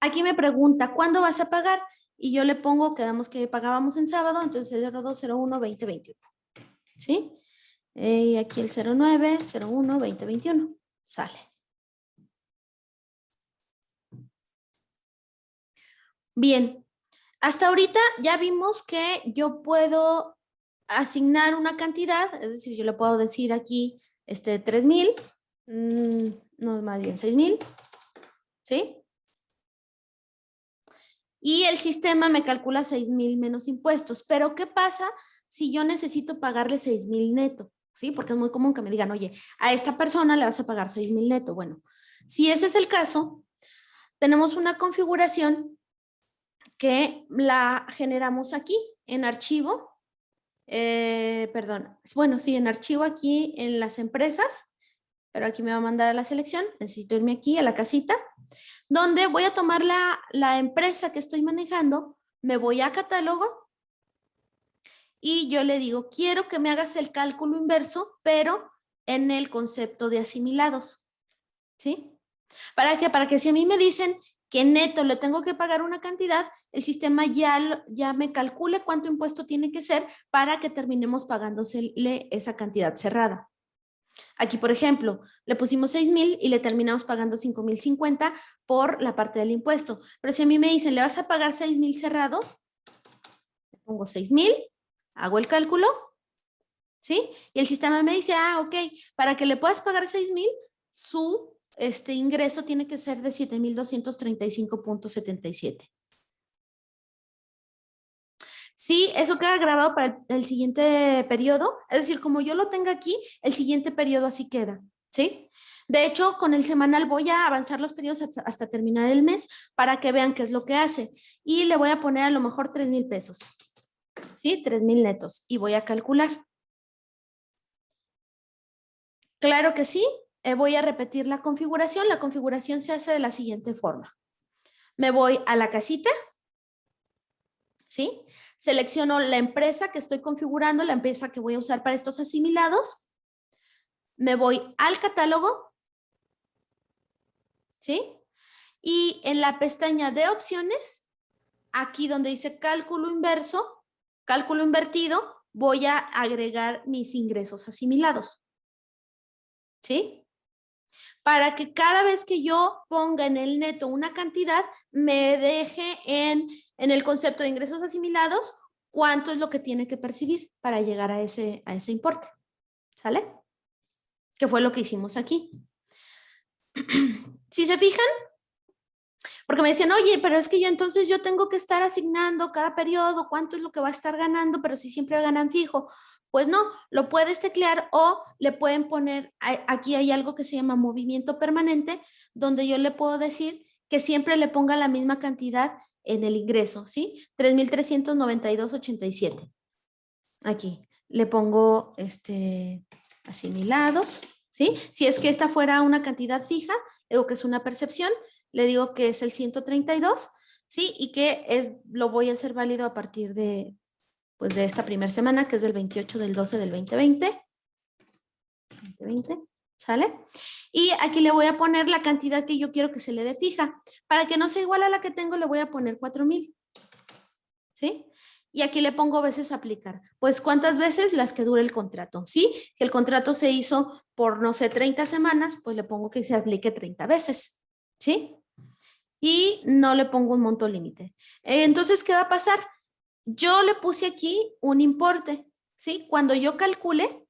S1: Aquí me pregunta, ¿cuándo vas a pagar? Y yo le pongo, quedamos que pagábamos en sábado, entonces el 0201-2021, ¿sí? Y aquí el 0901-2021, sale. Bien, hasta ahorita ya vimos que yo puedo asignar una cantidad, es decir, yo le puedo decir aquí 3,000, no, más bien 6,000, ¿sí? Y el sistema me calcula 6,000 menos impuestos, pero ¿qué pasa si yo necesito pagarle 6,000 neto? ¿sí? Porque es muy común que me digan, oye, a esta persona le vas a pagar 6,000 neto. Bueno, si ese es el caso, tenemos una configuración que la generamos aquí en archivo, perdón, bueno, sí, en archivo aquí en las empresas, pero aquí me va a mandar a la selección, necesito irme aquí a la casita, donde voy a tomar la empresa que estoy manejando, me voy a catálogo y yo le digo, quiero que me hagas el cálculo inverso, pero en el concepto de asimilados, ¿sí? ¿Para qué? Para que si a mí me dicen que neto le tengo que pagar una cantidad, el sistema ya me calcule cuánto impuesto tiene que ser para que terminemos pagándosele esa cantidad cerrada. Aquí, por ejemplo, le pusimos 6,000 y le terminamos pagando 5,050 por la parte del impuesto. Pero si a mí me dicen, ¿le vas a pagar 6,000 cerrados? Le pongo 6,000, hago el cálculo, ¿sí? Y el sistema me dice, ok, para que le puedas pagar 6,000, su ingreso tiene que ser de 7,235.77. Sí, eso queda grabado para el siguiente periodo. Es decir, como yo lo tenga aquí, el siguiente periodo así queda, ¿sí? De hecho, con el semanal voy a avanzar los periodos hasta terminar el mes para que vean qué es lo que hace. Y le voy a poner a lo mejor 3,000 pesos, ¿sí? 3,000 netos y voy a calcular. Claro que sí. Voy a repetir la configuración. La configuración se hace de la siguiente forma. Me voy a la casita, ¿sí? Selecciono la empresa que estoy configurando, la empresa que voy a usar para estos asimilados. Me voy al catálogo, ¿sí? Y en la pestaña de opciones, aquí donde dice cálculo inverso, cálculo invertido, voy a agregar mis ingresos asimilados, ¿sí? Para que cada vez que yo ponga en el neto una cantidad, me deje en el concepto de ingresos asimilados cuánto es lo que tiene que percibir para llegar a ese importe. ¿Sale? Que fue lo que hicimos aquí. Si se fijan, porque me decían, oye, pero es que yo tengo que estar asignando cada periodo cuánto es lo que va a estar ganando, pero si siempre ganan fijo. Pues no, lo puedes teclear o le pueden poner, aquí hay algo que se llama movimiento permanente, donde yo le puedo decir que siempre le ponga la misma cantidad en el ingreso, ¿sí? 3,392.87. Aquí le pongo asimilados, ¿sí? Si es que esta fuera una cantidad fija, digo que es una percepción, le digo que es el 132, ¿sí? Y que lo voy a hacer válido a partir de esta primera semana, que es del 28 del 12 del 2020. ¿Sale? Y aquí le voy a poner la cantidad que yo quiero que se le dé fija. Para que no sea igual a la que tengo, le voy a poner 4,000, ¿sí? Y aquí le pongo veces aplicar. Pues, ¿cuántas veces? Las que dure el contrato, ¿sí? Que el contrato se hizo por, no sé, 30 semanas, pues le pongo que se aplique 30 veces, ¿sí? Y no le pongo un monto límite. Entonces, ¿qué va a pasar? Yo le puse aquí un importe, ¿sí? Cuando yo calcule,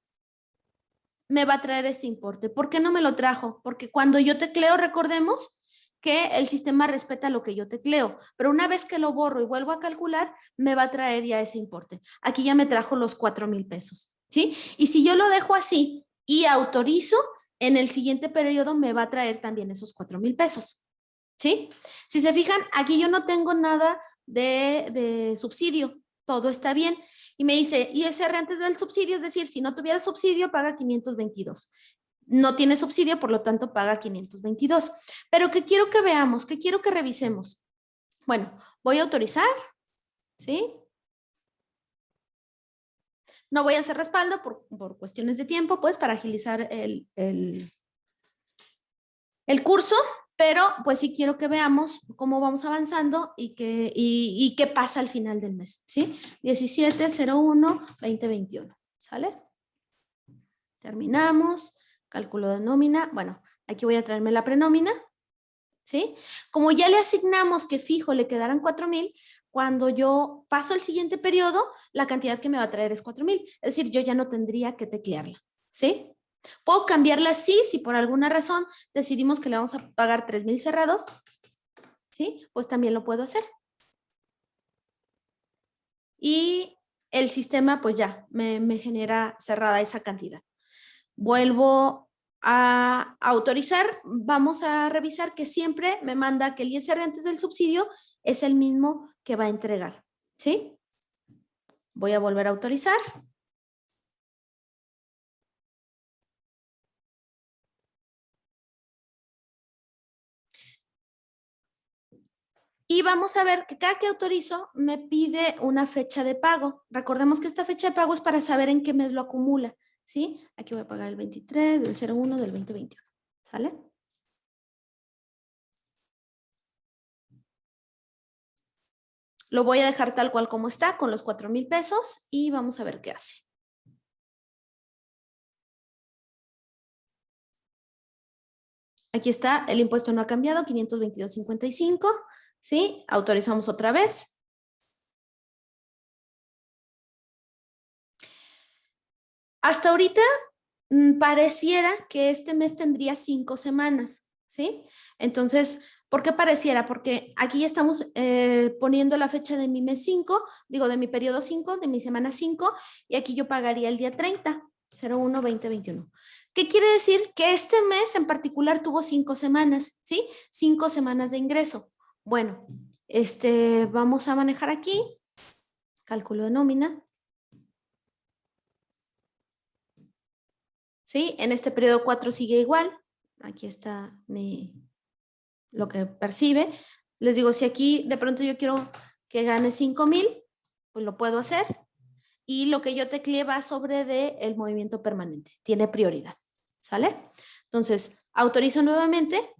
S1: me va a traer ese importe. ¿Por qué no me lo trajo? Porque cuando yo tecleo, recordemos que el sistema respeta lo que yo tecleo, pero una vez que lo borro y vuelvo a calcular, me va a traer ya ese importe. Aquí ya me trajo los 4,000 pesos, ¿sí? Y si yo lo dejo así y autorizo, en el siguiente periodo me va a traer también esos 4,000 pesos, ¿sí? Si se fijan, aquí yo no tengo nada de subsidio, todo está bien. Y me dice, ISR antes del subsidio, es decir, si no tuviera subsidio, paga 522. No tiene subsidio, por lo tanto, paga 522. Pero ¿qué quiero que veamos? ¿Qué quiero que revisemos? Bueno, voy a autorizar, ¿sí? No voy a hacer respaldo por cuestiones de tiempo, pues, para agilizar el curso, pero pues sí quiero que veamos cómo vamos avanzando y qué pasa al final del mes, ¿sí? 17/01/2021, ¿sale? Terminamos, cálculo de nómina, bueno, aquí voy a traerme la prenómina, ¿sí? Como ya le asignamos que fijo le quedarán 4,000, cuando yo paso al siguiente periodo, la cantidad que me va a traer es 4,000, es decir, yo ya no tendría que teclearla, ¿sí? Puedo cambiarla así, si por alguna razón decidimos que le vamos a pagar 3,000 cerrados, ¿sí? Pues también lo puedo hacer. Y el sistema pues ya me genera cerrada esa cantidad. vuelvo a autorizar, vamos a revisar que siempre me manda que el ISR antes del subsidio es el mismo que va a entregar, ¿sí? Voy a volver a autorizar. Y vamos a ver que cada que autorizo me pide una fecha de pago. Recordemos que esta fecha de pago es para saber en qué mes lo acumula, ¿sí? Aquí voy a pagar el 23, del 01 del 2021, ¿sale? Lo voy a dejar tal cual como está, con los 4,000 pesos y vamos a ver qué hace. Aquí está, el impuesto no ha cambiado, 522.55, ¿sí? Autorizamos otra vez. Hasta ahorita pareciera que este mes tendría 5 semanas, ¿sí? Entonces, ¿por qué pareciera? Porque aquí ya estamos poniendo la fecha de mi mes 5, digo, de mi periodo 5, de mi semana 5, y aquí yo pagaría el día 30, 01/2021. ¿Qué quiere decir? Que este mes en particular tuvo 5 semanas, ¿sí? 5 semanas de ingreso. Bueno, vamos a manejar aquí, cálculo de nómina. ¿Sí? En este periodo 4 sigue igual. Aquí está lo que percibe. Les digo, si aquí de pronto yo quiero que gane 5,000, pues lo puedo hacer. Y lo que yo tecleé va sobre el movimiento permanente. Tiene prioridad. ¿Sale? Entonces, autorizo nuevamente.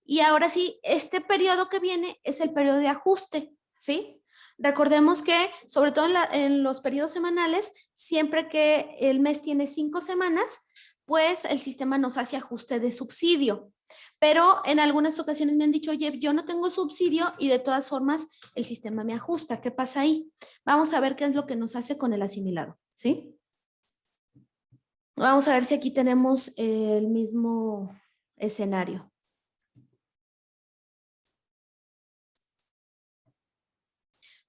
S1: Y ahora sí, este periodo que viene es el periodo de ajuste. ¿Sí? Recordemos que, sobre todo en los periodos semanales, siempre que el mes tiene 5 semanas, pues el sistema nos hace ajuste de subsidio. Pero en algunas ocasiones me han dicho, oye, yo no tengo subsidio y de todas formas el sistema me ajusta. ¿Qué pasa ahí? Vamos a ver qué es lo que nos hace con el asimilado, ¿sí? Vamos a ver si aquí tenemos el mismo escenario.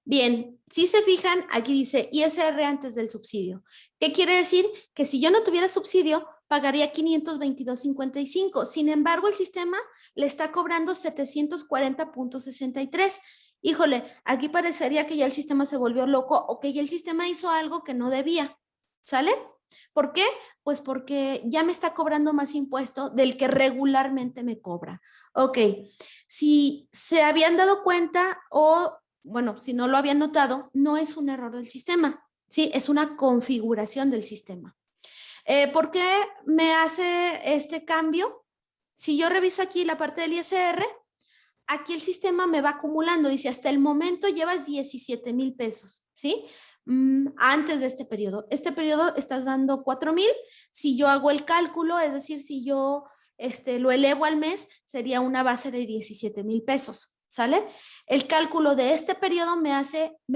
S1: Bien, si se fijan, aquí dice ISR antes del subsidio. ¿Qué quiere decir? Que si yo no tuviera subsidio, pagaría 522.55. Sin embargo, el sistema le está cobrando 740.63. Híjole, aquí parecería que ya el sistema se volvió loco o que ya el sistema hizo algo que no debía. ¿Sale? ¿Por qué? Pues porque ya me está cobrando más impuesto del que regularmente me cobra. Ok, si se habían dado cuenta o bueno, si no lo habían notado, no es un error del sistema, ¿sí? Es una configuración del sistema. ¿Por qué me hace este cambio? Si yo reviso aquí la parte del ISR, aquí el sistema me va acumulando, dice, hasta el momento llevas 17,000 pesos, ¿sí? Antes de este periodo. Este periodo estás dando 4,000. Si yo hago el cálculo, es decir, si yo lo elevo al mes, sería una base de 17,000 pesos. ¿Sale? El cálculo de este periodo me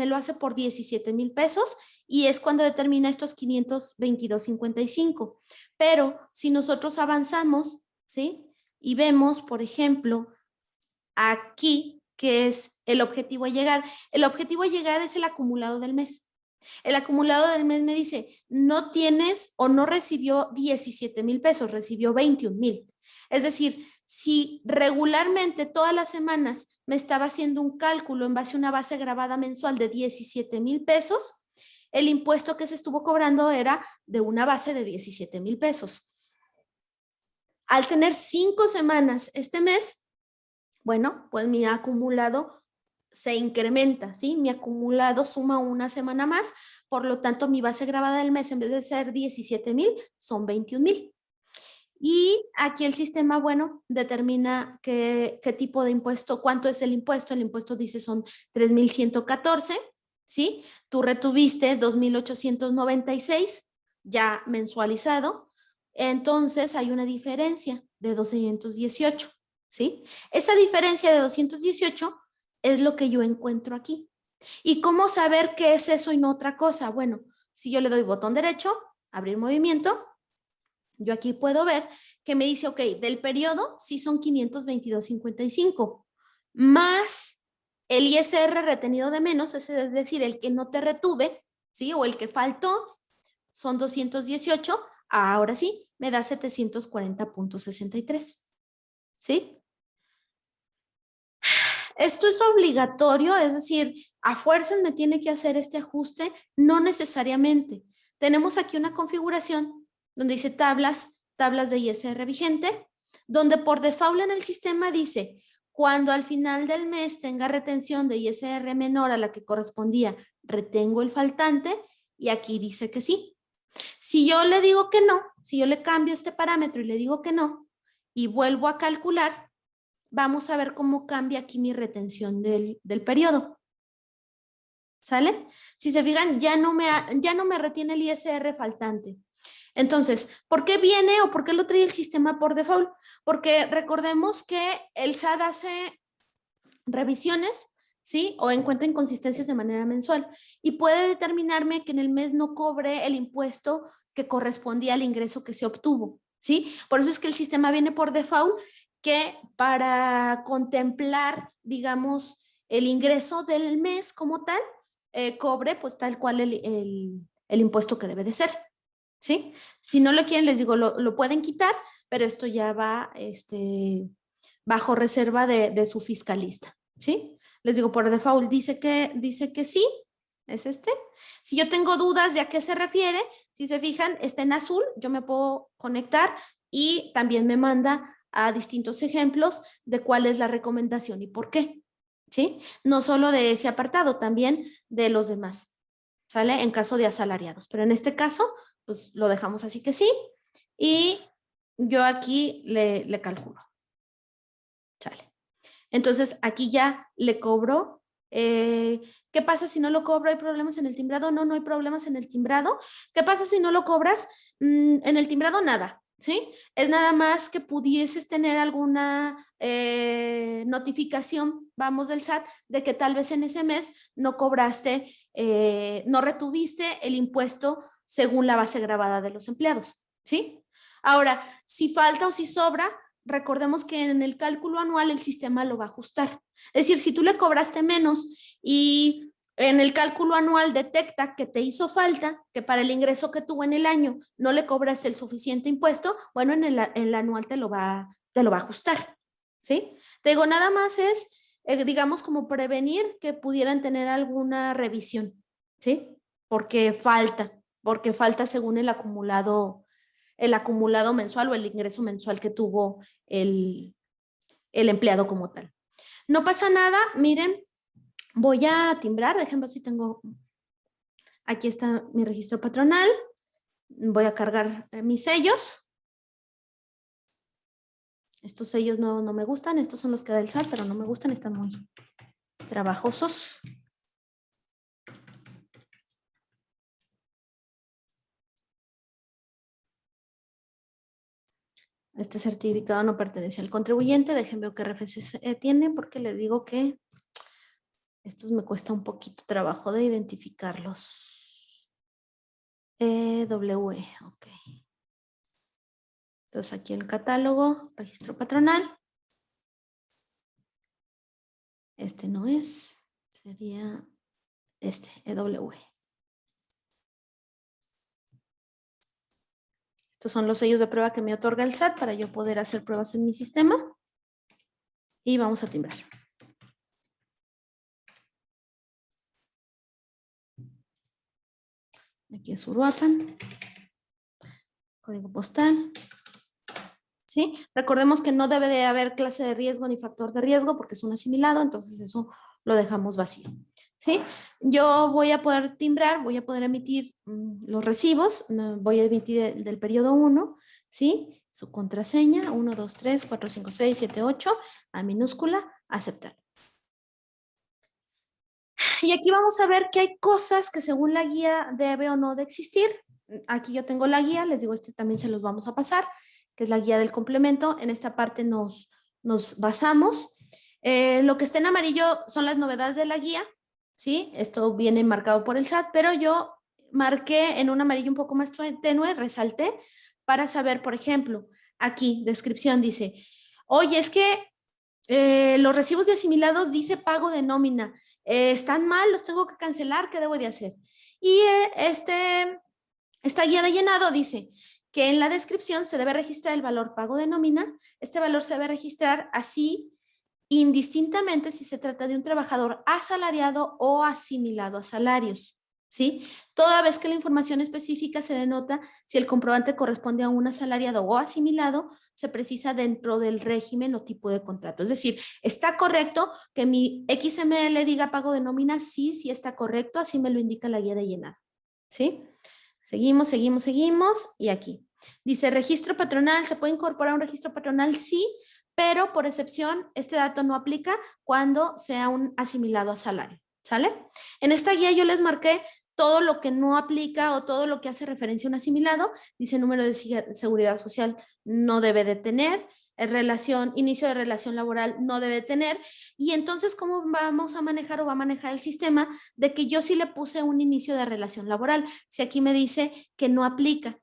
S1: lo hace por 17,000 pesos y es cuando determina estos 522.55. Pero si nosotros avanzamos, ¿sí? Y vemos, por ejemplo, aquí, que es el objetivo a llegar. El objetivo a llegar es el acumulado del mes. El acumulado del mes me dice, no tienes o no recibió 17,000 pesos, recibió 21,000. Es decir, si regularmente todas las semanas me estaba haciendo un cálculo en base a una base grabada mensual de 17,000 pesos, el impuesto que se estuvo cobrando era de una base de 17,000 pesos. Al tener 5 semanas este mes, bueno, pues mi acumulado se incrementa, ¿sí? Mi acumulado suma una semana más, por lo tanto mi base grabada del mes en vez de ser 17,000 son 21,000. Y aquí el sistema, bueno, determina qué tipo de impuesto, cuánto es el impuesto. El impuesto dice son 3,114, ¿sí? Tú retuviste 2,896 ya mensualizado. Entonces hay una diferencia de 218, ¿sí? Esa diferencia de 218 es lo que yo encuentro aquí. ¿Y cómo saber qué es eso y no otra cosa? Bueno, si yo le doy botón derecho, abrir movimiento, yo aquí puedo ver que me dice, ok, del periodo sí son 522.55, más el ISR retenido de menos, es decir, el que no te retuve, ¿sí? O el que faltó, son 218. Ahora sí, me da 740.63. ¿Sí? Esto es obligatorio, es decir, a fuerzas me tiene que hacer este ajuste, no necesariamente. Tenemos aquí una configuración donde dice tablas de ISR vigente, donde por default en el sistema dice, cuando al final del mes tenga retención de ISR menor a la que correspondía, retengo el faltante, y aquí dice que sí. Si yo le digo que no, si yo le cambio este parámetro y le digo que no, y vuelvo a calcular, vamos a ver cómo cambia aquí mi retención del periodo. ¿Sale? Si se fijan, ya no me retiene el ISR faltante. Entonces, ¿por qué viene o por qué lo trae el sistema por default? Porque recordemos que el SAT hace revisiones, ¿sí? O encuentra inconsistencias de manera mensual y puede determinarme que en el mes no cobre el impuesto que correspondía al ingreso que se obtuvo, ¿sí? Por eso es que el sistema viene por default, que para contemplar, digamos, el ingreso del mes como tal, cobre pues tal cual el impuesto que debe de ser, ¿sí? Si no lo quieren, les digo, lo pueden quitar, pero esto ya va bajo reserva de su fiscalista, ¿sí? Les digo, por default dice que sí, es este. Si yo tengo dudas de a qué se refiere, si se fijan, está en azul, yo me puedo conectar y también me manda a distintos ejemplos de cuál es la recomendación y por qué, ¿sí? No solo de ese apartado, también de los demás, ¿sale? En caso de asalariados, pero en este caso, pues lo dejamos así que sí, y yo aquí le calculo, ¿sale? Entonces aquí ya le cobro. ¿Qué pasa si no lo cobro? ¿Hay problemas en el timbrado? No, no hay problemas en el timbrado. ¿Qué pasa si no lo cobras? En el timbrado nada, ¿sí? Es nada más que pudieses tener alguna notificación, vamos, del SAT, de que tal vez en ese mes no cobraste, no retuviste el impuesto según la base gravada de los empleados, ¿sí? Ahora, si falta o si sobra, recordemos que en el cálculo anual el sistema lo va a ajustar. Es decir, si tú le cobraste menos y en el cálculo anual detecta que te hizo falta, que para el ingreso que tuvo en el año no le cobras el suficiente impuesto, bueno, en el anual te lo va a ajustar, ¿sí? Te digo, nada más es, digamos, como prevenir que pudieran tener alguna revisión, ¿sí? Porque falta según el acumulado mensual o el ingreso mensual que tuvo el empleado como tal. No pasa nada, miren, voy a timbrar, déjenme ver si tengo, aquí está mi registro patronal, voy a cargar mis sellos. Estos sellos no me gustan, estos son los que da el SAT, pero no me gustan, están muy trabajosos. Este certificado no pertenece al contribuyente. Déjenme ver qué RFC tiene, porque les digo que estos me cuesta un poquito trabajo de identificarlos. W, ok. Entonces aquí el catálogo, registro patronal. Este no es, sería este, EW. Estos son los sellos de prueba que me otorga el SAT para yo poder hacer pruebas en mi sistema. Y vamos a timbrar. Aquí es Uruapan. Código postal. ¿Sí? Recordemos que no debe de haber clase de riesgo ni factor de riesgo porque es un asimilado, entonces eso lo dejamos vacío. ¿Sí? Yo voy a poder timbrar, voy a poder emitir los recibos, voy a emitir el del periodo 1, ¿sí? Su contraseña, 1, 2, 3, 4, 5, 6, 7, 8, a minúscula, aceptar. Y aquí vamos a ver que hay cosas que según la guía debe o no de existir. Aquí yo tengo la guía, les digo, también se los vamos a pasar, que es la guía del complemento. En esta parte nos basamos. Lo que está en amarillo son las novedades de la guía, ¿sí? Esto viene marcado por el SAT, pero yo marqué en un amarillo un poco más tenue, resalté, para saber, por ejemplo, aquí, descripción dice, oye, es que los recibos de asimilados dice pago de nómina, están mal, los tengo que cancelar, ¿qué debo de hacer? Y esta guía de llenado dice, que en la descripción se debe registrar el valor pago de nómina. Este valor se debe registrar así indistintamente si se trata de un trabajador asalariado o asimilado a salarios, ¿sí? Toda vez que la información específica se denota si el comprobante corresponde a un asalariado o asimilado, se precisa dentro del régimen o tipo de contrato. Es decir, ¿está correcto que mi XML diga pago de nómina? Sí, sí está correcto, así me lo indica la guía de llenado, ¿sí? Seguimos y aquí. Dice registro patronal, ¿se puede incorporar un registro patronal? Sí, pero por excepción, este dato no aplica cuando sea un asimilado a salario, ¿sale? En esta guía yo les marqué todo lo que no aplica o todo lo que hace referencia a un asimilado. Dice número de seguridad social no debe de tener, inicio de relación laboral no debe tener. Y entonces, ¿cómo vamos a manejar o va a manejar el sistema de que yo sí le puse un inicio de relación laboral? Si aquí me dice que no aplica,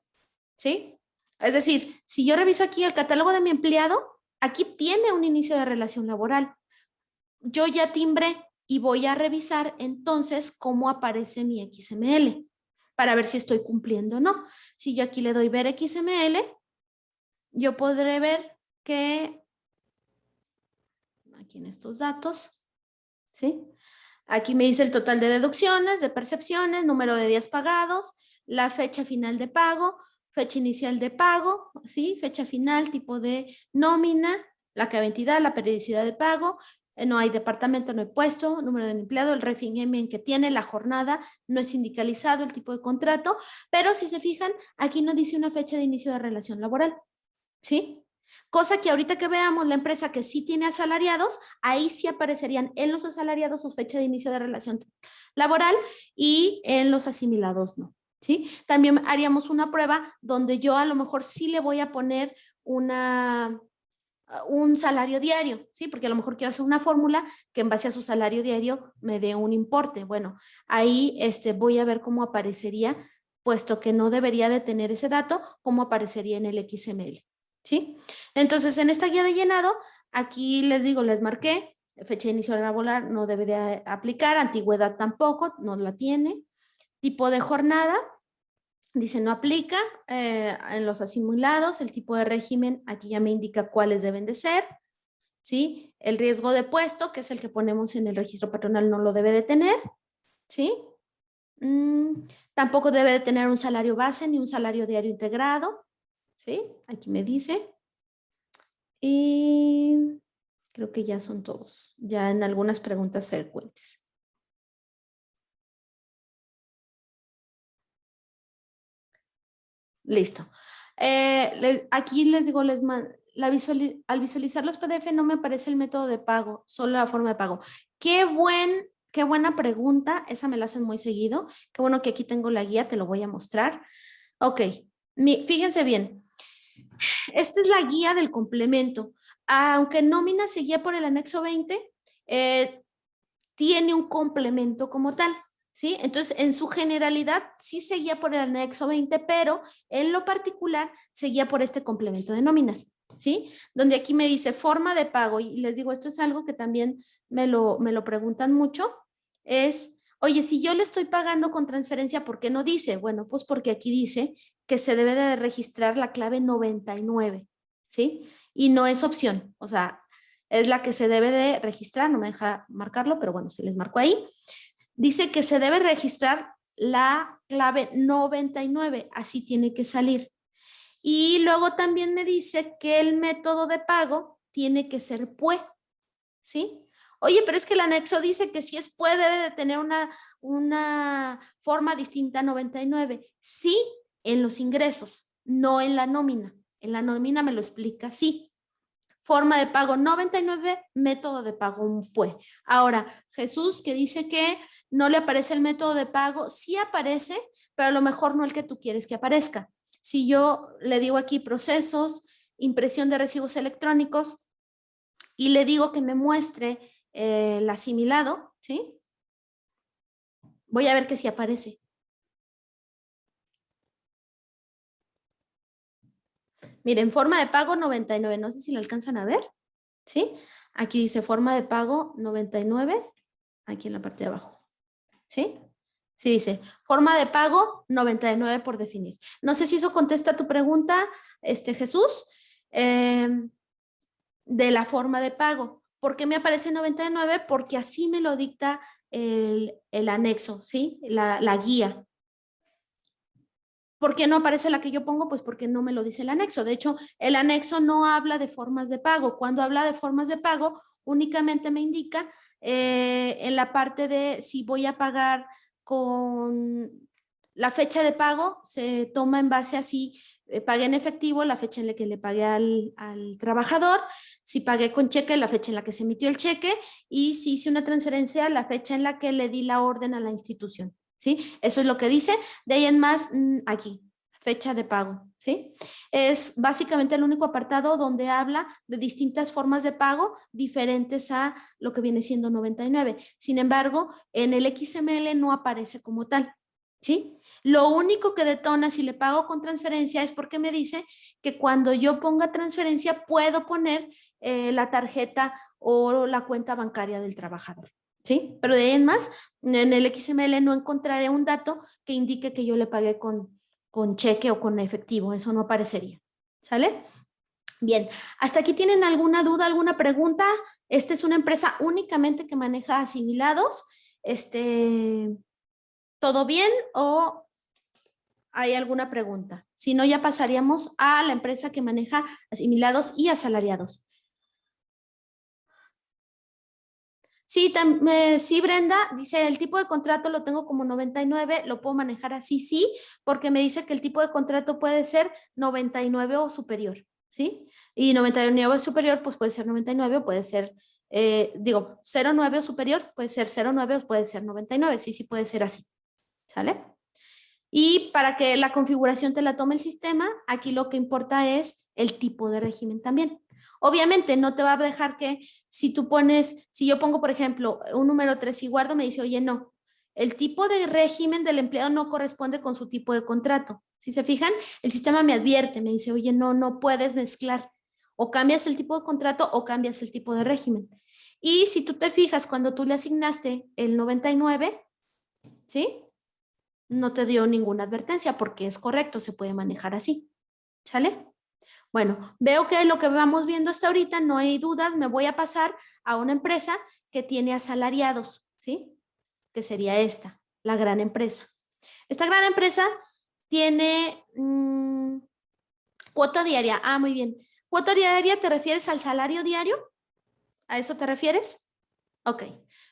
S1: ¿sí? Es decir, si yo reviso aquí el catálogo de mi empleado, aquí tiene un inicio de relación laboral. Yo ya timbré y voy a revisar entonces cómo aparece mi XML para ver si estoy cumpliendo o no. Si yo aquí le doy ver XML, yo podré ver que aquí en estos datos, ¿sí? Aquí me dice el total de deducciones, de percepciones, número de días pagados, la fecha final de pago, fecha inicial de pago, ¿sí? Fecha final, tipo de nómina, la entidad, la periodicidad de pago, no hay departamento, no hay puesto, número de empleado, el régimen que tiene, la jornada, no es sindicalizado, el tipo de contrato, pero si se fijan, aquí no dice una fecha de inicio de relación laboral, ¿sí? Cosa que ahorita que veamos la empresa que sí tiene asalariados, ahí sí aparecerían en los asalariados su fecha de inicio de relación laboral y en los asimilados no, ¿sí? También haríamos una prueba donde yo a lo mejor sí le voy a poner un salario diario, ¿sí? Porque a lo mejor quiero hacer una fórmula que en base a su salario diario me dé un importe. Bueno, ahí voy a ver cómo aparecería, puesto que no debería de tener ese dato, cómo aparecería en el XML, ¿sí? Entonces, en esta guía de llenado, aquí les digo, les marqué, fecha de inicio laboral no debe de aplicar, antigüedad tampoco, no la tiene, tipo de jornada, dice no aplica en los asimilados, el tipo de régimen aquí ya me indica cuáles deben de ser, ¿sí? El riesgo de puesto, que es el que ponemos en el registro patronal, no lo debe de tener, ¿sí? Tampoco debe de tener un salario base ni un salario diario integrado, ¿sí? Aquí me dice. Y creo que ya son todos, ya en algunas preguntas frecuentes. Listo. Aquí les digo, al visualizar los PDF no me aparece el método de pago, solo la forma de pago. Qué buena pregunta, esa me la hacen muy seguido. Qué bueno que aquí tengo la guía, te lo voy a mostrar. Ok, fíjense bien. Esta es la guía del complemento. Aunque nómina se guía por el anexo 20, tiene un complemento como tal. ¿Sí? Entonces, en su generalidad, sí se guía por el anexo 20, pero en lo particular se guía por este complemento de nóminas, ¿sí? Donde aquí me dice forma de pago, y les digo, esto es algo que también me lo preguntan mucho, es, oye, si yo le estoy pagando con transferencia, ¿por qué no dice? Bueno, pues porque aquí dice que se debe de registrar la clave 99, ¿sí? Y no es opción, o sea, es la que se debe de registrar, no me deja marcarlo, pero bueno, se les marcó ahí. Dice que se debe registrar la clave 99, así tiene que salir. Y luego también me dice que el método de pago tiene que ser PUE, ¿sí? Oye, pero es que el anexo dice que si es PUE debe de tener una forma distinta a 99. Sí, en los ingresos, no en la nómina. En la nómina me lo explica así. Forma de pago 99, método de pago un PUE. Ahora, Jesús que dice que no le aparece el método de pago, sí aparece, pero a lo mejor no el que tú quieres que aparezca. Si yo le digo aquí procesos, impresión de recibos electrónicos y le digo que me muestre el asimilado, ¿sí? Voy a ver que sí aparece. Miren, forma de pago 99, no sé si la alcanzan a ver, ¿sí? Aquí dice forma de pago 99, aquí en la parte de abajo, ¿sí? Sí, dice, forma de pago 99 por definir. No sé si eso contesta tu pregunta, Jesús, de la forma de pago. ¿Por qué me aparece 99? Porque así me lo dicta el anexo, ¿sí? La guía. ¿Por qué no aparece la que yo pongo? Pues porque no me lo dice el anexo. De hecho, el anexo no habla de formas de pago. Cuando habla de formas de pago, únicamente me indica en la parte de si voy a pagar con la fecha de pago, se toma en base a si pagué en efectivo, la fecha en la que le pagué al trabajador, si pagué con cheque, la fecha en la que se emitió el cheque, y si hice una transferencia, la fecha en la que le di la orden a la institución. ¿Sí? Eso es lo que dice. De ahí en más, aquí, fecha de pago, ¿sí? Es básicamente el único apartado donde habla de distintas formas de pago diferentes a lo que viene siendo 99. Sin embargo, en el XML no aparece como tal, ¿sí? Lo único que detona si le pago con transferencia es porque me dice que cuando yo ponga transferencia puedo poner la tarjeta o la cuenta bancaria del trabajador. ¿Sí? Pero de ahí en más, en el XML no encontraré un dato que indique que yo le pagué con cheque o con efectivo. Eso no aparecería. ¿Sale? Bien, ¿hasta aquí tienen alguna duda, alguna pregunta? Esta es una empresa únicamente que maneja asimilados. ¿Todo bien o hay alguna pregunta? Si no, ya pasaríamos a la empresa que maneja asimilados y asalariados. Sí, sí, Brenda, dice, el tipo de contrato lo tengo como 99, lo puedo manejar así, sí, porque me dice que el tipo de contrato puede ser 99 o superior, ¿sí? Y 99 o superior, pues puede ser 99 o puede ser, 09 o superior, puede ser 09 o puede ser 99, sí, sí puede ser así, ¿sale? Y para que la configuración te la tome el sistema, aquí lo que importa es el tipo de régimen también. Obviamente no te va a dejar que si tú pones, si yo pongo, por ejemplo, un número 3 y guardo, me dice, oye, no, el tipo de régimen del empleado no corresponde con su tipo de contrato. Si se fijan, el sistema me advierte, me dice, oye, no, no puedes mezclar. O cambias el tipo de contrato o cambias el tipo de régimen. Y si tú te fijas, cuando tú le asignaste el 99, ¿sí? No te dio ninguna advertencia porque es correcto, se puede manejar así. ¿Sale? Bueno, veo que lo que vamos viendo hasta ahorita no hay dudas, me voy a pasar a una empresa que tiene asalariados, ¿sí? Que sería esta, la gran empresa. Esta gran empresa tiene cuota diaria. Ah, muy bien. ¿Cuota diaria te refieres al salario diario? ¿A eso te refieres? Ok.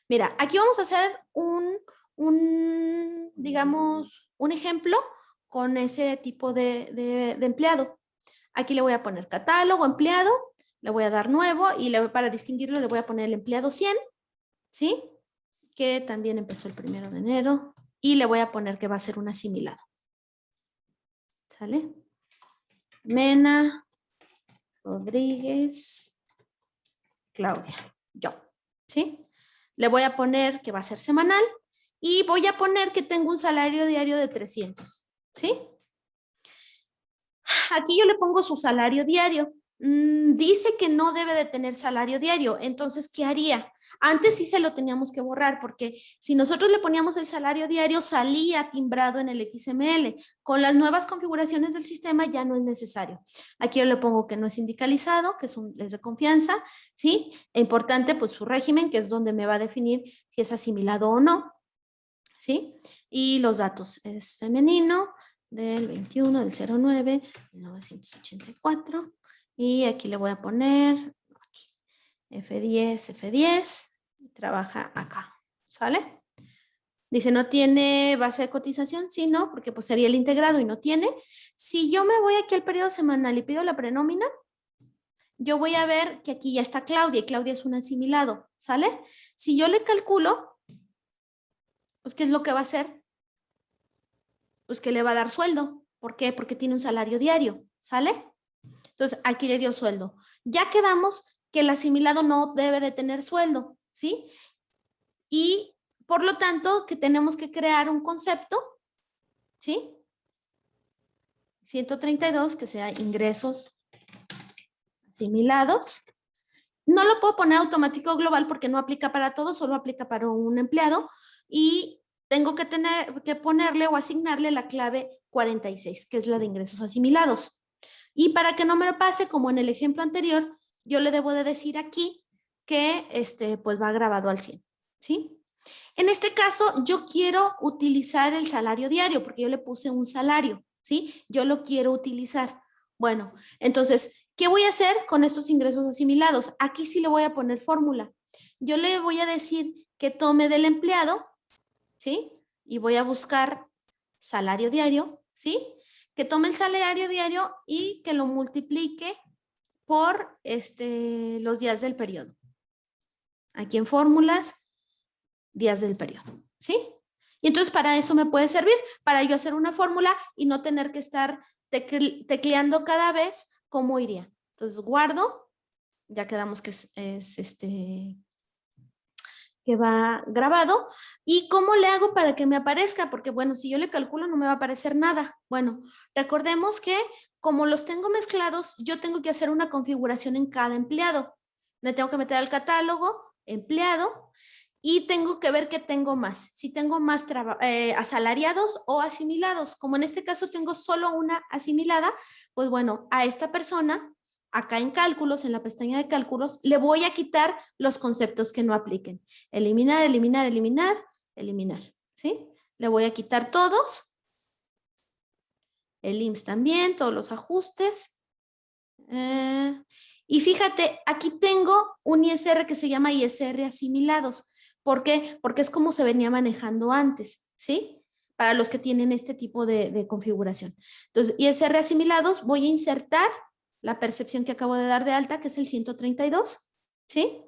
S1: Mira, aquí vamos a hacer digamos, un ejemplo con ese tipo de empleado. Aquí le voy a poner catálogo, empleado, le voy a dar nuevo y para distinguirlo le voy a poner el empleado 100, ¿sí? Que también empezó el 1 de enero y le voy a poner que va a ser un asimilado. ¿Sale? Mena, Rodríguez, Claudia, yo, ¿sí? Le voy a poner que va a ser semanal y voy a poner que tengo un salario diario de 300, ¿sí? Aquí yo le pongo su salario diario. Dice que no debe de tener salario diario, entonces, ¿qué haría? Antes sí se lo teníamos que borrar porque si nosotros le poníamos el salario diario salía timbrado en el XML. Con las nuevas configuraciones del sistema ya no es necesario. Aquí yo le pongo que no es sindicalizado, que es de confianza, ¿sí? E importante, pues su régimen, que es donde me va a definir si es asimilado o no, ¿sí? Y los datos es femenino, del 21 del 09 1984 y aquí le voy a poner aquí, F10 trabaja acá, ¿sale? Dice no tiene base de cotización, sí, no, porque pues sería el integrado y no tiene. Si yo me voy aquí al periodo semanal y pido la prenómina, yo voy a ver que aquí ya está Claudia y Claudia es un asimilado, ¿sale? Si yo le calculo, pues ¿qué es lo que va a hacer? Pues que le va a dar sueldo. ¿Por qué? Porque tiene un salario diario, ¿sale? Entonces, aquí le dio sueldo. Ya quedamos que el asimilado no debe de tener sueldo, ¿sí? Y por lo tanto, que tenemos que crear un concepto, ¿sí? 132, que sea ingresos asimilados. No lo puedo poner automático global porque no aplica para todos, solo aplica para un empleado. Y tengo que ponerle o asignarle la clave 46, que es la de ingresos asimilados. Y para que no me lo pase, como en el ejemplo anterior, yo le debo de decir aquí que pues va grabado al 100, ¿sí? En este caso, yo quiero utilizar el salario diario, porque yo le puse un salario, ¿sí? Yo lo quiero utilizar. Bueno, entonces, ¿qué voy a hacer con estos ingresos asimilados? Aquí sí le voy a poner fórmula. Yo le voy a decir que tome del empleado, ¿sí? Y voy a buscar salario diario, ¿sí? Que tome el salario diario y que lo multiplique por los días del periodo. Aquí en fórmulas, días del periodo, ¿sí? Y entonces para eso me puede servir, para yo hacer una fórmula y no tener que estar tecleando cada vez cómo iría. Entonces guardo, ya quedamos que que va grabado. ¿Y cómo le hago para que me aparezca? Porque bueno, si yo le calculo no me va a aparecer nada. Bueno, recordemos que como los tengo mezclados, yo tengo que hacer una configuración en cada empleado. Me tengo que meter al catálogo, empleado, y tengo que ver qué tengo más. Si tengo más asalariados o asimilados. Como en este caso tengo solo una asimilada, pues bueno, a esta persona acá en cálculos, en la pestaña de cálculos, le voy a quitar los conceptos que no apliquen. Eliminar, eliminar, eliminar, eliminar, ¿sí? Le voy a quitar todos. El IMSS también, todos los ajustes. Y fíjate, aquí tengo un ISR que se llama ISR asimilados. ¿Por qué? Porque es como se venía manejando antes, ¿sí? Para los que tienen este tipo de configuración. Entonces, ISR asimilados, voy a insertar la percepción que acabo de dar de alta, que es el 132, ¿sí?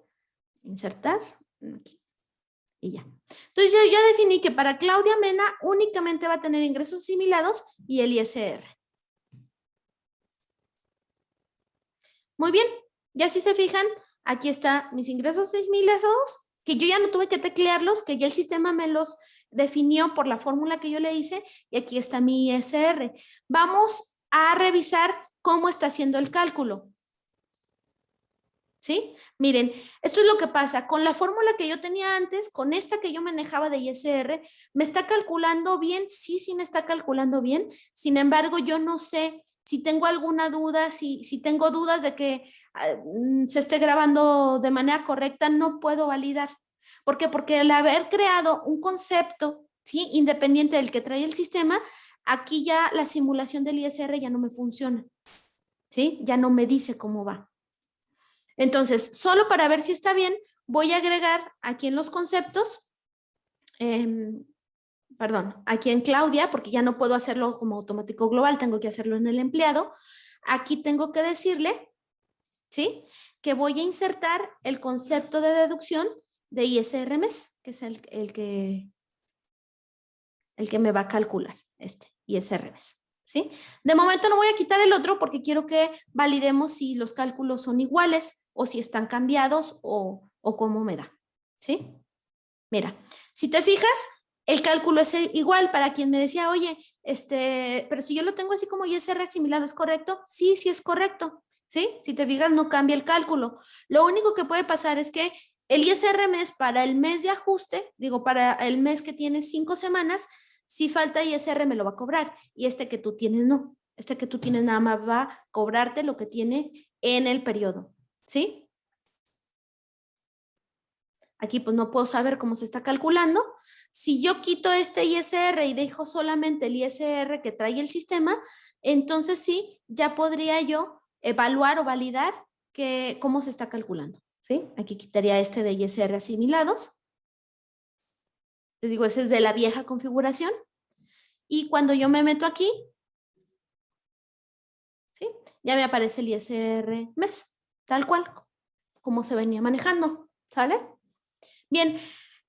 S1: Insertar, aquí, y ya. Entonces yo definí que para Claudia Mena únicamente va a tener ingresos asimilados y el ISR. Muy bien, ya si se fijan, aquí están mis ingresos asimilados, que yo ya no tuve que teclearlos, que ya el sistema me los definió por la fórmula que yo le hice, y aquí está mi ISR. Vamos a revisar cómo está haciendo el cálculo. ¿Sí? Miren, esto es lo que pasa. Con la fórmula que yo tenía antes, con esta que yo manejaba de ISR, ¿me está calculando bien? Sí, sí me está calculando bien. Sin embargo, yo no sé si tengo alguna duda, si tengo dudas de que se esté grabando de manera correcta, no puedo validar. ¿Por qué? Porque al haber creado un concepto, ¿sí? Independiente del que trae el sistema, aquí ya la simulación del ISR ya no me funciona, ¿sí? Ya no me dice cómo va. Entonces, solo para ver si está bien, voy a agregar aquí en los conceptos, aquí en Claudia, porque ya no puedo hacerlo como automático global, tengo que hacerlo en el empleado. Aquí tengo que decirle, ¿sí? Que voy a insertar el concepto de deducción de ISR mes, que es el que me va a calcular, ISR mes, ¿sí? De momento no voy a quitar el otro porque quiero que validemos si los cálculos son iguales o si están cambiados o cómo me da, ¿sí? Mira, si te fijas, el cálculo es igual para quien me decía, oye, pero si yo lo tengo así como ISR asimilado, ¿es correcto? Sí, sí es correcto, ¿sí? Si te fijas, no cambia el cálculo. Lo único que puede pasar es que el ISR mes para el mes de ajuste, digo, para el mes que tiene 5 semanas, si falta ISR me lo va a cobrar y que tú tienes no. Que tú tienes nada más va a cobrarte lo que tiene en el periodo, ¿sí? Aquí pues no puedo saber cómo se está calculando. Si yo quito este ISR y dejo solamente el ISR que trae el sistema, entonces sí, ya podría yo evaluar o validar cómo se está calculando, ¿sí? Aquí quitaría de ISR asimilados. Les digo, ese es de la vieja configuración. Y cuando yo me meto aquí, ¿sí? Ya me aparece el ISR mes, tal cual, como se venía manejando, ¿sale? Bien,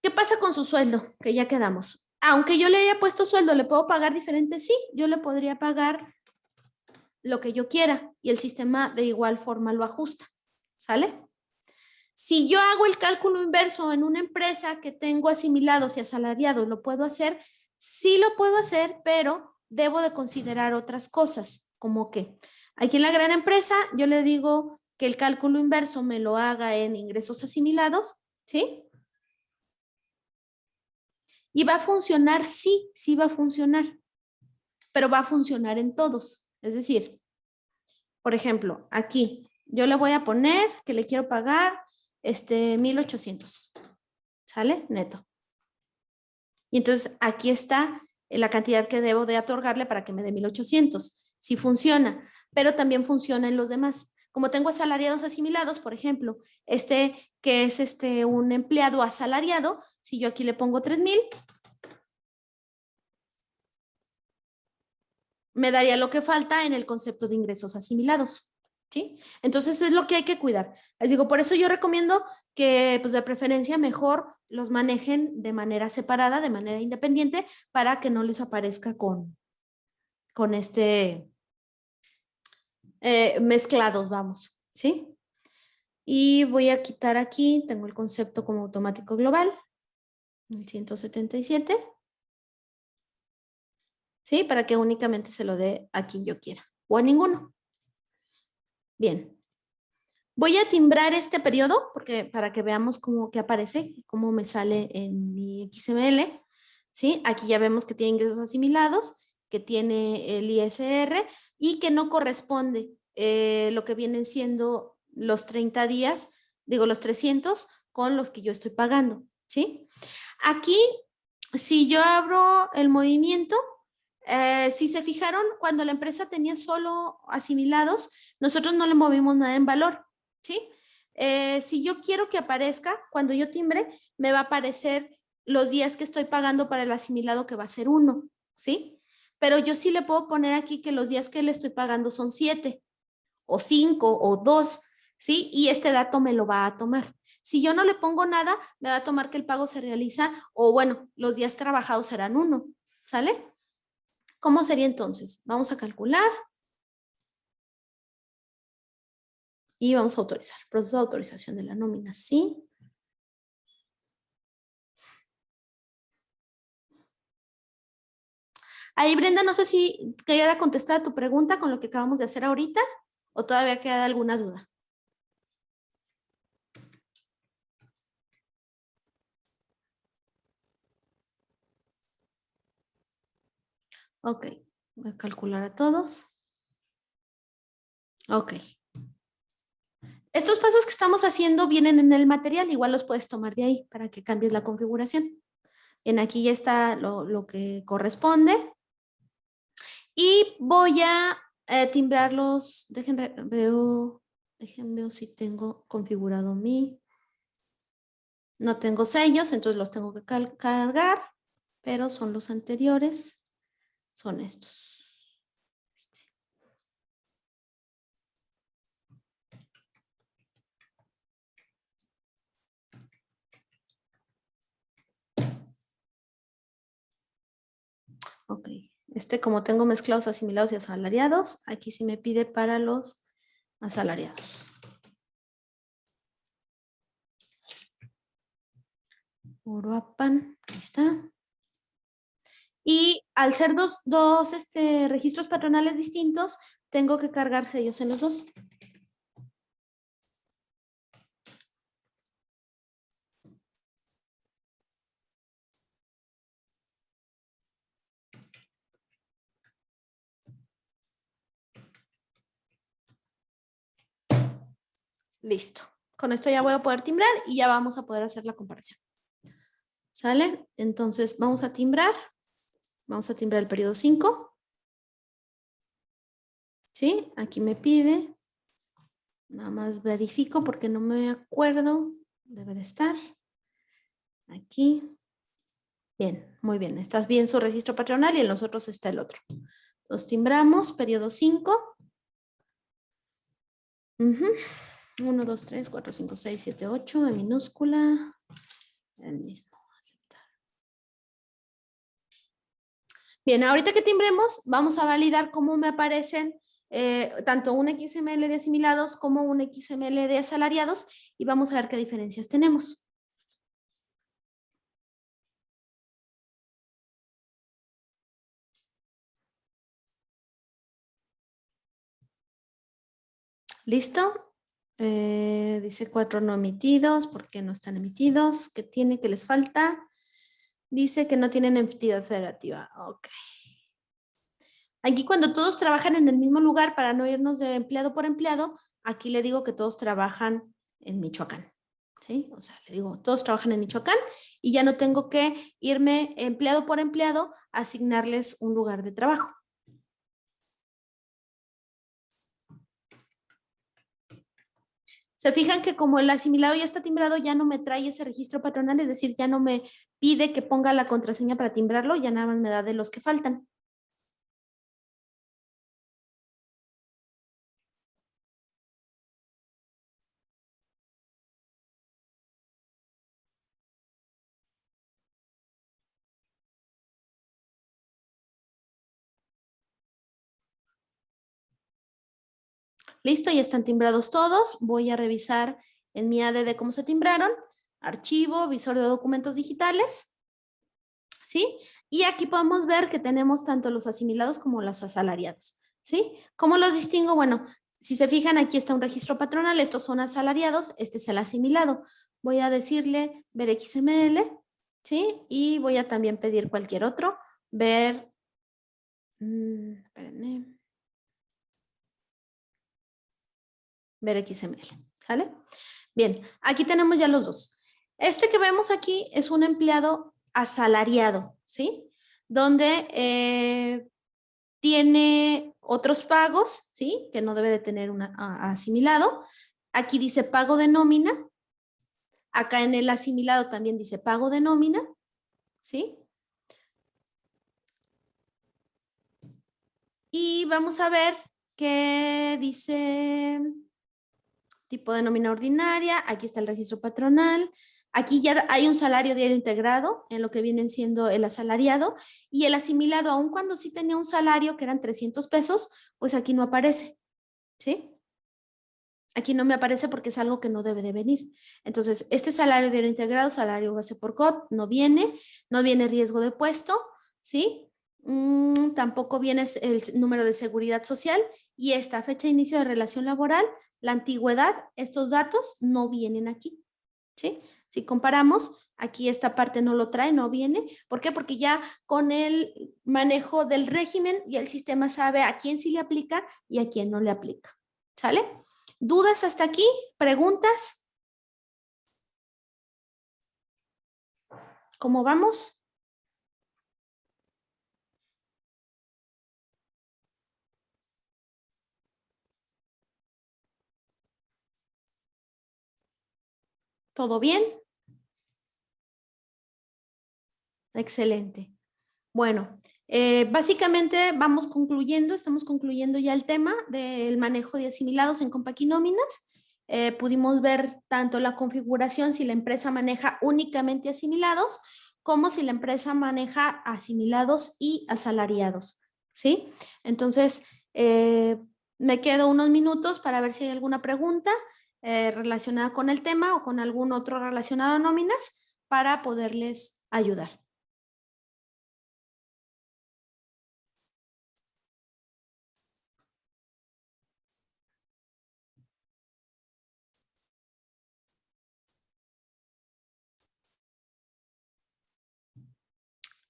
S1: ¿qué pasa con su sueldo? Que ya quedamos. Aunque yo le haya puesto sueldo, ¿le puedo pagar diferente? Sí, yo le podría pagar lo que yo quiera y el sistema de igual forma lo ajusta, ¿sale? Si yo hago el cálculo inverso en una empresa que tengo asimilados y asalariados, ¿lo puedo hacer? Sí lo puedo hacer, pero debo de considerar otras cosas, como que aquí en la gran empresa yo le digo que el cálculo inverso me lo haga en ingresos asimilados, ¿sí? ¿Y va a funcionar? Sí, sí va a funcionar, pero va a funcionar en todos. Es decir, por ejemplo, aquí yo le voy a poner que le quiero pagar 1,800, ¿sale? Neto. Y entonces aquí está la cantidad que debo de otorgarle para que me dé 1,800. Sí funciona, pero también funciona en los demás. Como tengo asalariados asimilados, por ejemplo, que es un empleado asalariado, si yo aquí le pongo 3,000, me daría lo que falta en el concepto de ingresos asimilados, ¿sí? Entonces es lo que hay que cuidar. Les digo, por eso yo recomiendo que, pues de preferencia, mejor los manejen de manera separada, de manera independiente, para que no les aparezca con mezclados, vamos, ¿sí? Y voy a quitar aquí, tengo el concepto como automático global, el 177, ¿sí? Para que únicamente se lo dé a quien yo quiera o a ninguno. Bien. Voy a timbrar este periodo porque para que veamos cómo que aparece, cómo me sale en mi XML, ¿sí? Aquí ya vemos que tiene ingresos asimilados, que tiene el ISR y que no corresponde lo que vienen siendo los 30 días, digo los 300 con los que yo estoy pagando, ¿sí? Aquí, si yo abro el movimiento, si se fijaron, cuando la empresa tenía solo asimilados, nosotros no le movimos nada en valor, ¿sí? Si yo quiero que aparezca, cuando yo timbre, me va a aparecer los días que estoy pagando para el asimilado, que va a ser 1, ¿sí? Pero yo sí le puedo poner aquí que los días que le estoy pagando son 7 o 5 o 2, ¿sí? Y este dato me lo va a tomar. Si yo no le pongo nada, me va a tomar que el pago se realiza o bueno, los días trabajados serán 1, ¿sale? ¿Cómo sería entonces? Vamos a calcular y vamos a autorizar. Proceso de autorización de la nómina, sí. Ahí, Brenda, no sé si queda contestada tu pregunta con lo que acabamos de hacer ahorita o todavía queda alguna duda. Ok, voy a calcular a todos. Ok. Estos pasos que estamos haciendo vienen en el material, igual los puedes tomar de ahí para que cambies la configuración. En aquí ya está lo que corresponde. Y voy a timbrarlos. Dejen veo si tengo configurado No tengo sellos, entonces los tengo que cargar, pero son los anteriores. Son estos. Ok, como tengo mezclados, asimilados y asalariados, aquí sí me pide para los asalariados. Uruapan, ahí está. Y al ser dos registros patronales distintos, tengo que cargar sellos en los dos. Listo. Con esto ya voy a poder timbrar y ya vamos a poder hacer la comparación. ¿Sale? Entonces vamos a timbrar. Vamos a timbrar el periodo 5. ¿Sí? Aquí me pide. Nada más verifico porque no me acuerdo. Debe de estar. Aquí. Bien, muy bien. Estás bien su registro patronal y en los otros está el otro. Entonces timbramos, periodo 5. 1, 2, 3, 4, 5, 6, 7, 8 en minúscula. El mismo. Aceptar. Bien, ahorita que timbremos, vamos a validar cómo me aparecen tanto un XML de asimilados como un XML de asalariados y vamos a ver qué diferencias tenemos. ¿Listo? Dice 4 no emitidos. ¿Por qué no están emitidos? ¿Qué tiene? ¿Qué les falta? Dice que no tienen entidad federativa. Ok. Aquí cuando todos trabajan en el mismo lugar, para no irnos de empleado por empleado, aquí le digo que todos trabajan en Michoacán. ¿Sí? O sea, le digo, todos trabajan en Michoacán y ya no tengo que irme empleado por empleado a asignarles un lugar de trabajo. Se fijan que como el asimilado ya está timbrado, ya no me trae ese registro patronal, es decir, ya no me pide que ponga la contraseña para timbrarlo, ya nada más me da de los que faltan. Listo, ya están timbrados todos. Voy a revisar en mi ADD cómo se timbraron. Archivo, visor de documentos digitales. ¿Sí? Y aquí podemos ver que tenemos tanto los asimilados como los asalariados. ¿Sí? ¿Cómo los distingo? Bueno, si se fijan, aquí está un registro patronal. Estos son asalariados. Este es el asimilado. Voy a decirle ver XML. ¿Sí? Y voy a también pedir cualquier otro. Ver... espérenme. Ver XML, ¿sale? Bien, aquí tenemos ya los dos. Este que vemos aquí es un empleado asalariado, ¿sí? Donde tiene otros pagos, ¿sí? Que no debe de tener asimilado. Aquí dice pago de nómina. Acá en el asimilado también dice pago de nómina, ¿sí? Y vamos a ver qué dice tipo de nómina ordinaria, aquí está el registro patronal, aquí ya hay un salario diario integrado en lo que vienen siendo el asalariado y el asimilado, aun cuando sí tenía un salario que eran 300 pesos, pues aquí no aparece, ¿sí? Aquí no me aparece porque es algo que no debe de venir. Entonces, este salario diario integrado, salario base por COT, no viene riesgo de puesto, ¿sí? Tampoco viene el número de seguridad social y esta fecha de inicio de relación laboral, la antigüedad, estos datos no vienen aquí, ¿sí? Si comparamos, aquí esta parte no lo trae, no viene. ¿Por qué? Porque ya con el manejo del régimen y el sistema sabe a quién sí le aplica y a quién no le aplica, ¿sale? ¿Dudas hasta aquí? ¿Preguntas? ¿Cómo vamos? ¿Todo bien? Excelente. Bueno, básicamente vamos concluyendo, estamos concluyendo ya el tema del manejo de asimilados en compaquinóminas. Pudimos ver tanto la configuración si la empresa maneja únicamente asimilados, como si la empresa maneja asimilados y asalariados, ¿sí? Entonces, me quedo unos minutos para ver si hay alguna pregunta relacionada con el tema o con algún otro relacionado a nóminas para poderles ayudar.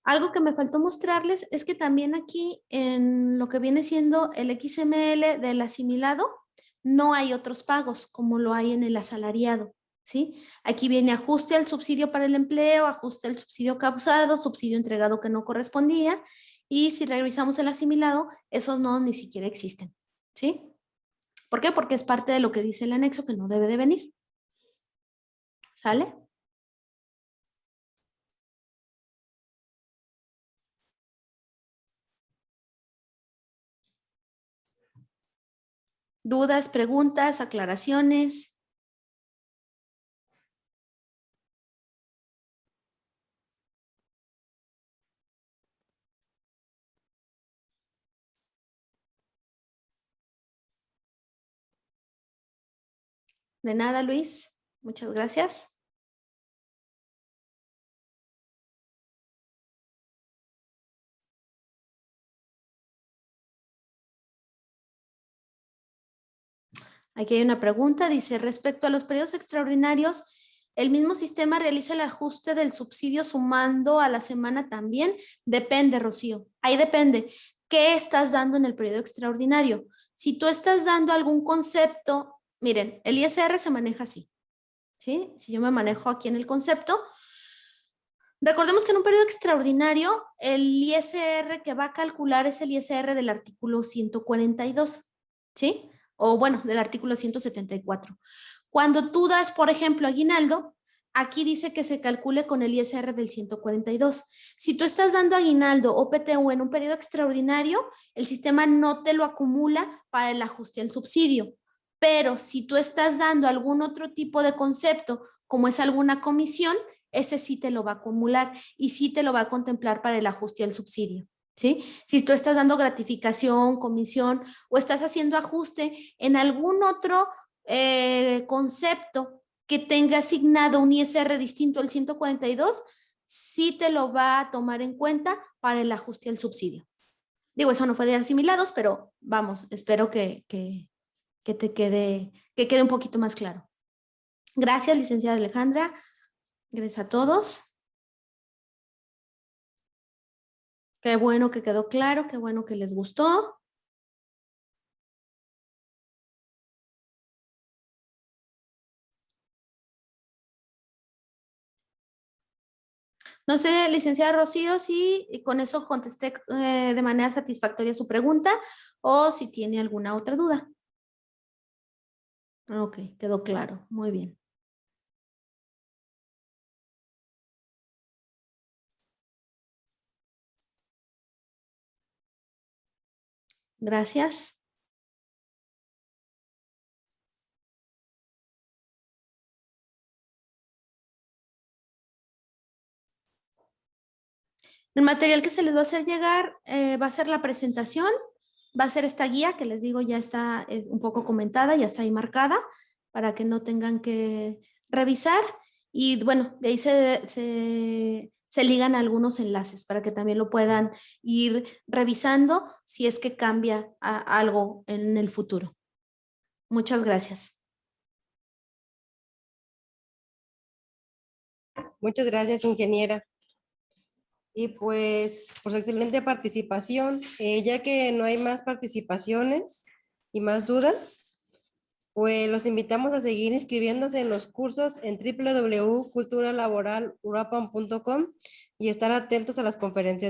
S1: Algo que me faltó mostrarles es que también aquí en lo que viene siendo el XML del asimilado, no hay otros pagos como lo hay en el asalariado, ¿sí? Aquí viene ajuste al subsidio para el empleo, ajuste al subsidio causado, subsidio entregado que no correspondía, y si revisamos el asimilado, esos no ni siquiera existen, ¿sí? ¿Por qué? Porque es parte de lo que dice el anexo que no debe de venir, ¿sale? ¿Dudas, preguntas, aclaraciones? De nada, Luis. Muchas gracias. Aquí hay una pregunta, dice, respecto a los periodos extraordinarios, ¿El mismo sistema realiza el ajuste del subsidio sumando a la semana también? Depende, Rocío. Ahí depende. ¿Qué estás dando en el periodo extraordinario? Si tú estás dando algún concepto, miren, el ISR se maneja así, ¿sí? Si yo me manejo aquí en el concepto, recordemos que en un periodo extraordinario, el ISR que va a calcular es el ISR del artículo 142, ¿sí? O bueno, del artículo 174. Cuando tú das, por ejemplo, aguinaldo, aquí dice que se calcule con el ISR del 142. Si tú estás dando aguinaldo o PTU en un periodo extraordinario, el sistema no te lo acumula para el ajuste al subsidio. Pero si tú estás dando algún otro tipo de concepto, como es alguna comisión, ese sí te lo va a acumular y sí te lo va a contemplar para el ajuste al subsidio, ¿sí? Si tú estás dando gratificación, comisión o estás haciendo ajuste en algún otro concepto que tenga asignado un ISR distinto al 142, sí te lo va a tomar en cuenta para el ajuste al subsidio. Digo, eso no fue de asimilados, pero vamos, espero que te quede un poquito más claro. Gracias, licenciada Alejandra. Gracias a todos. Qué bueno que quedó claro, qué bueno que les gustó. No sé, licenciada Rocío, si con eso contesté de manera satisfactoria su pregunta o si tiene alguna otra duda. Ok, quedó claro. Muy bien. Gracias. El material que se les va a hacer llegar va a ser la presentación, va a ser esta guía que les digo ya está un poco comentada, ya está ahí marcada para que no tengan que revisar y bueno, de ahí se ligan algunos enlaces para que también lo puedan ir revisando si es que cambia algo en el futuro. Muchas gracias.
S2: Muchas gracias, ingeniera. Y pues por su excelente participación, ya que no hay más participaciones y más dudas, pues los invitamos a seguir inscribiéndose en los cursos en www.culturalaboralurapan.com y estar atentos a las conferencias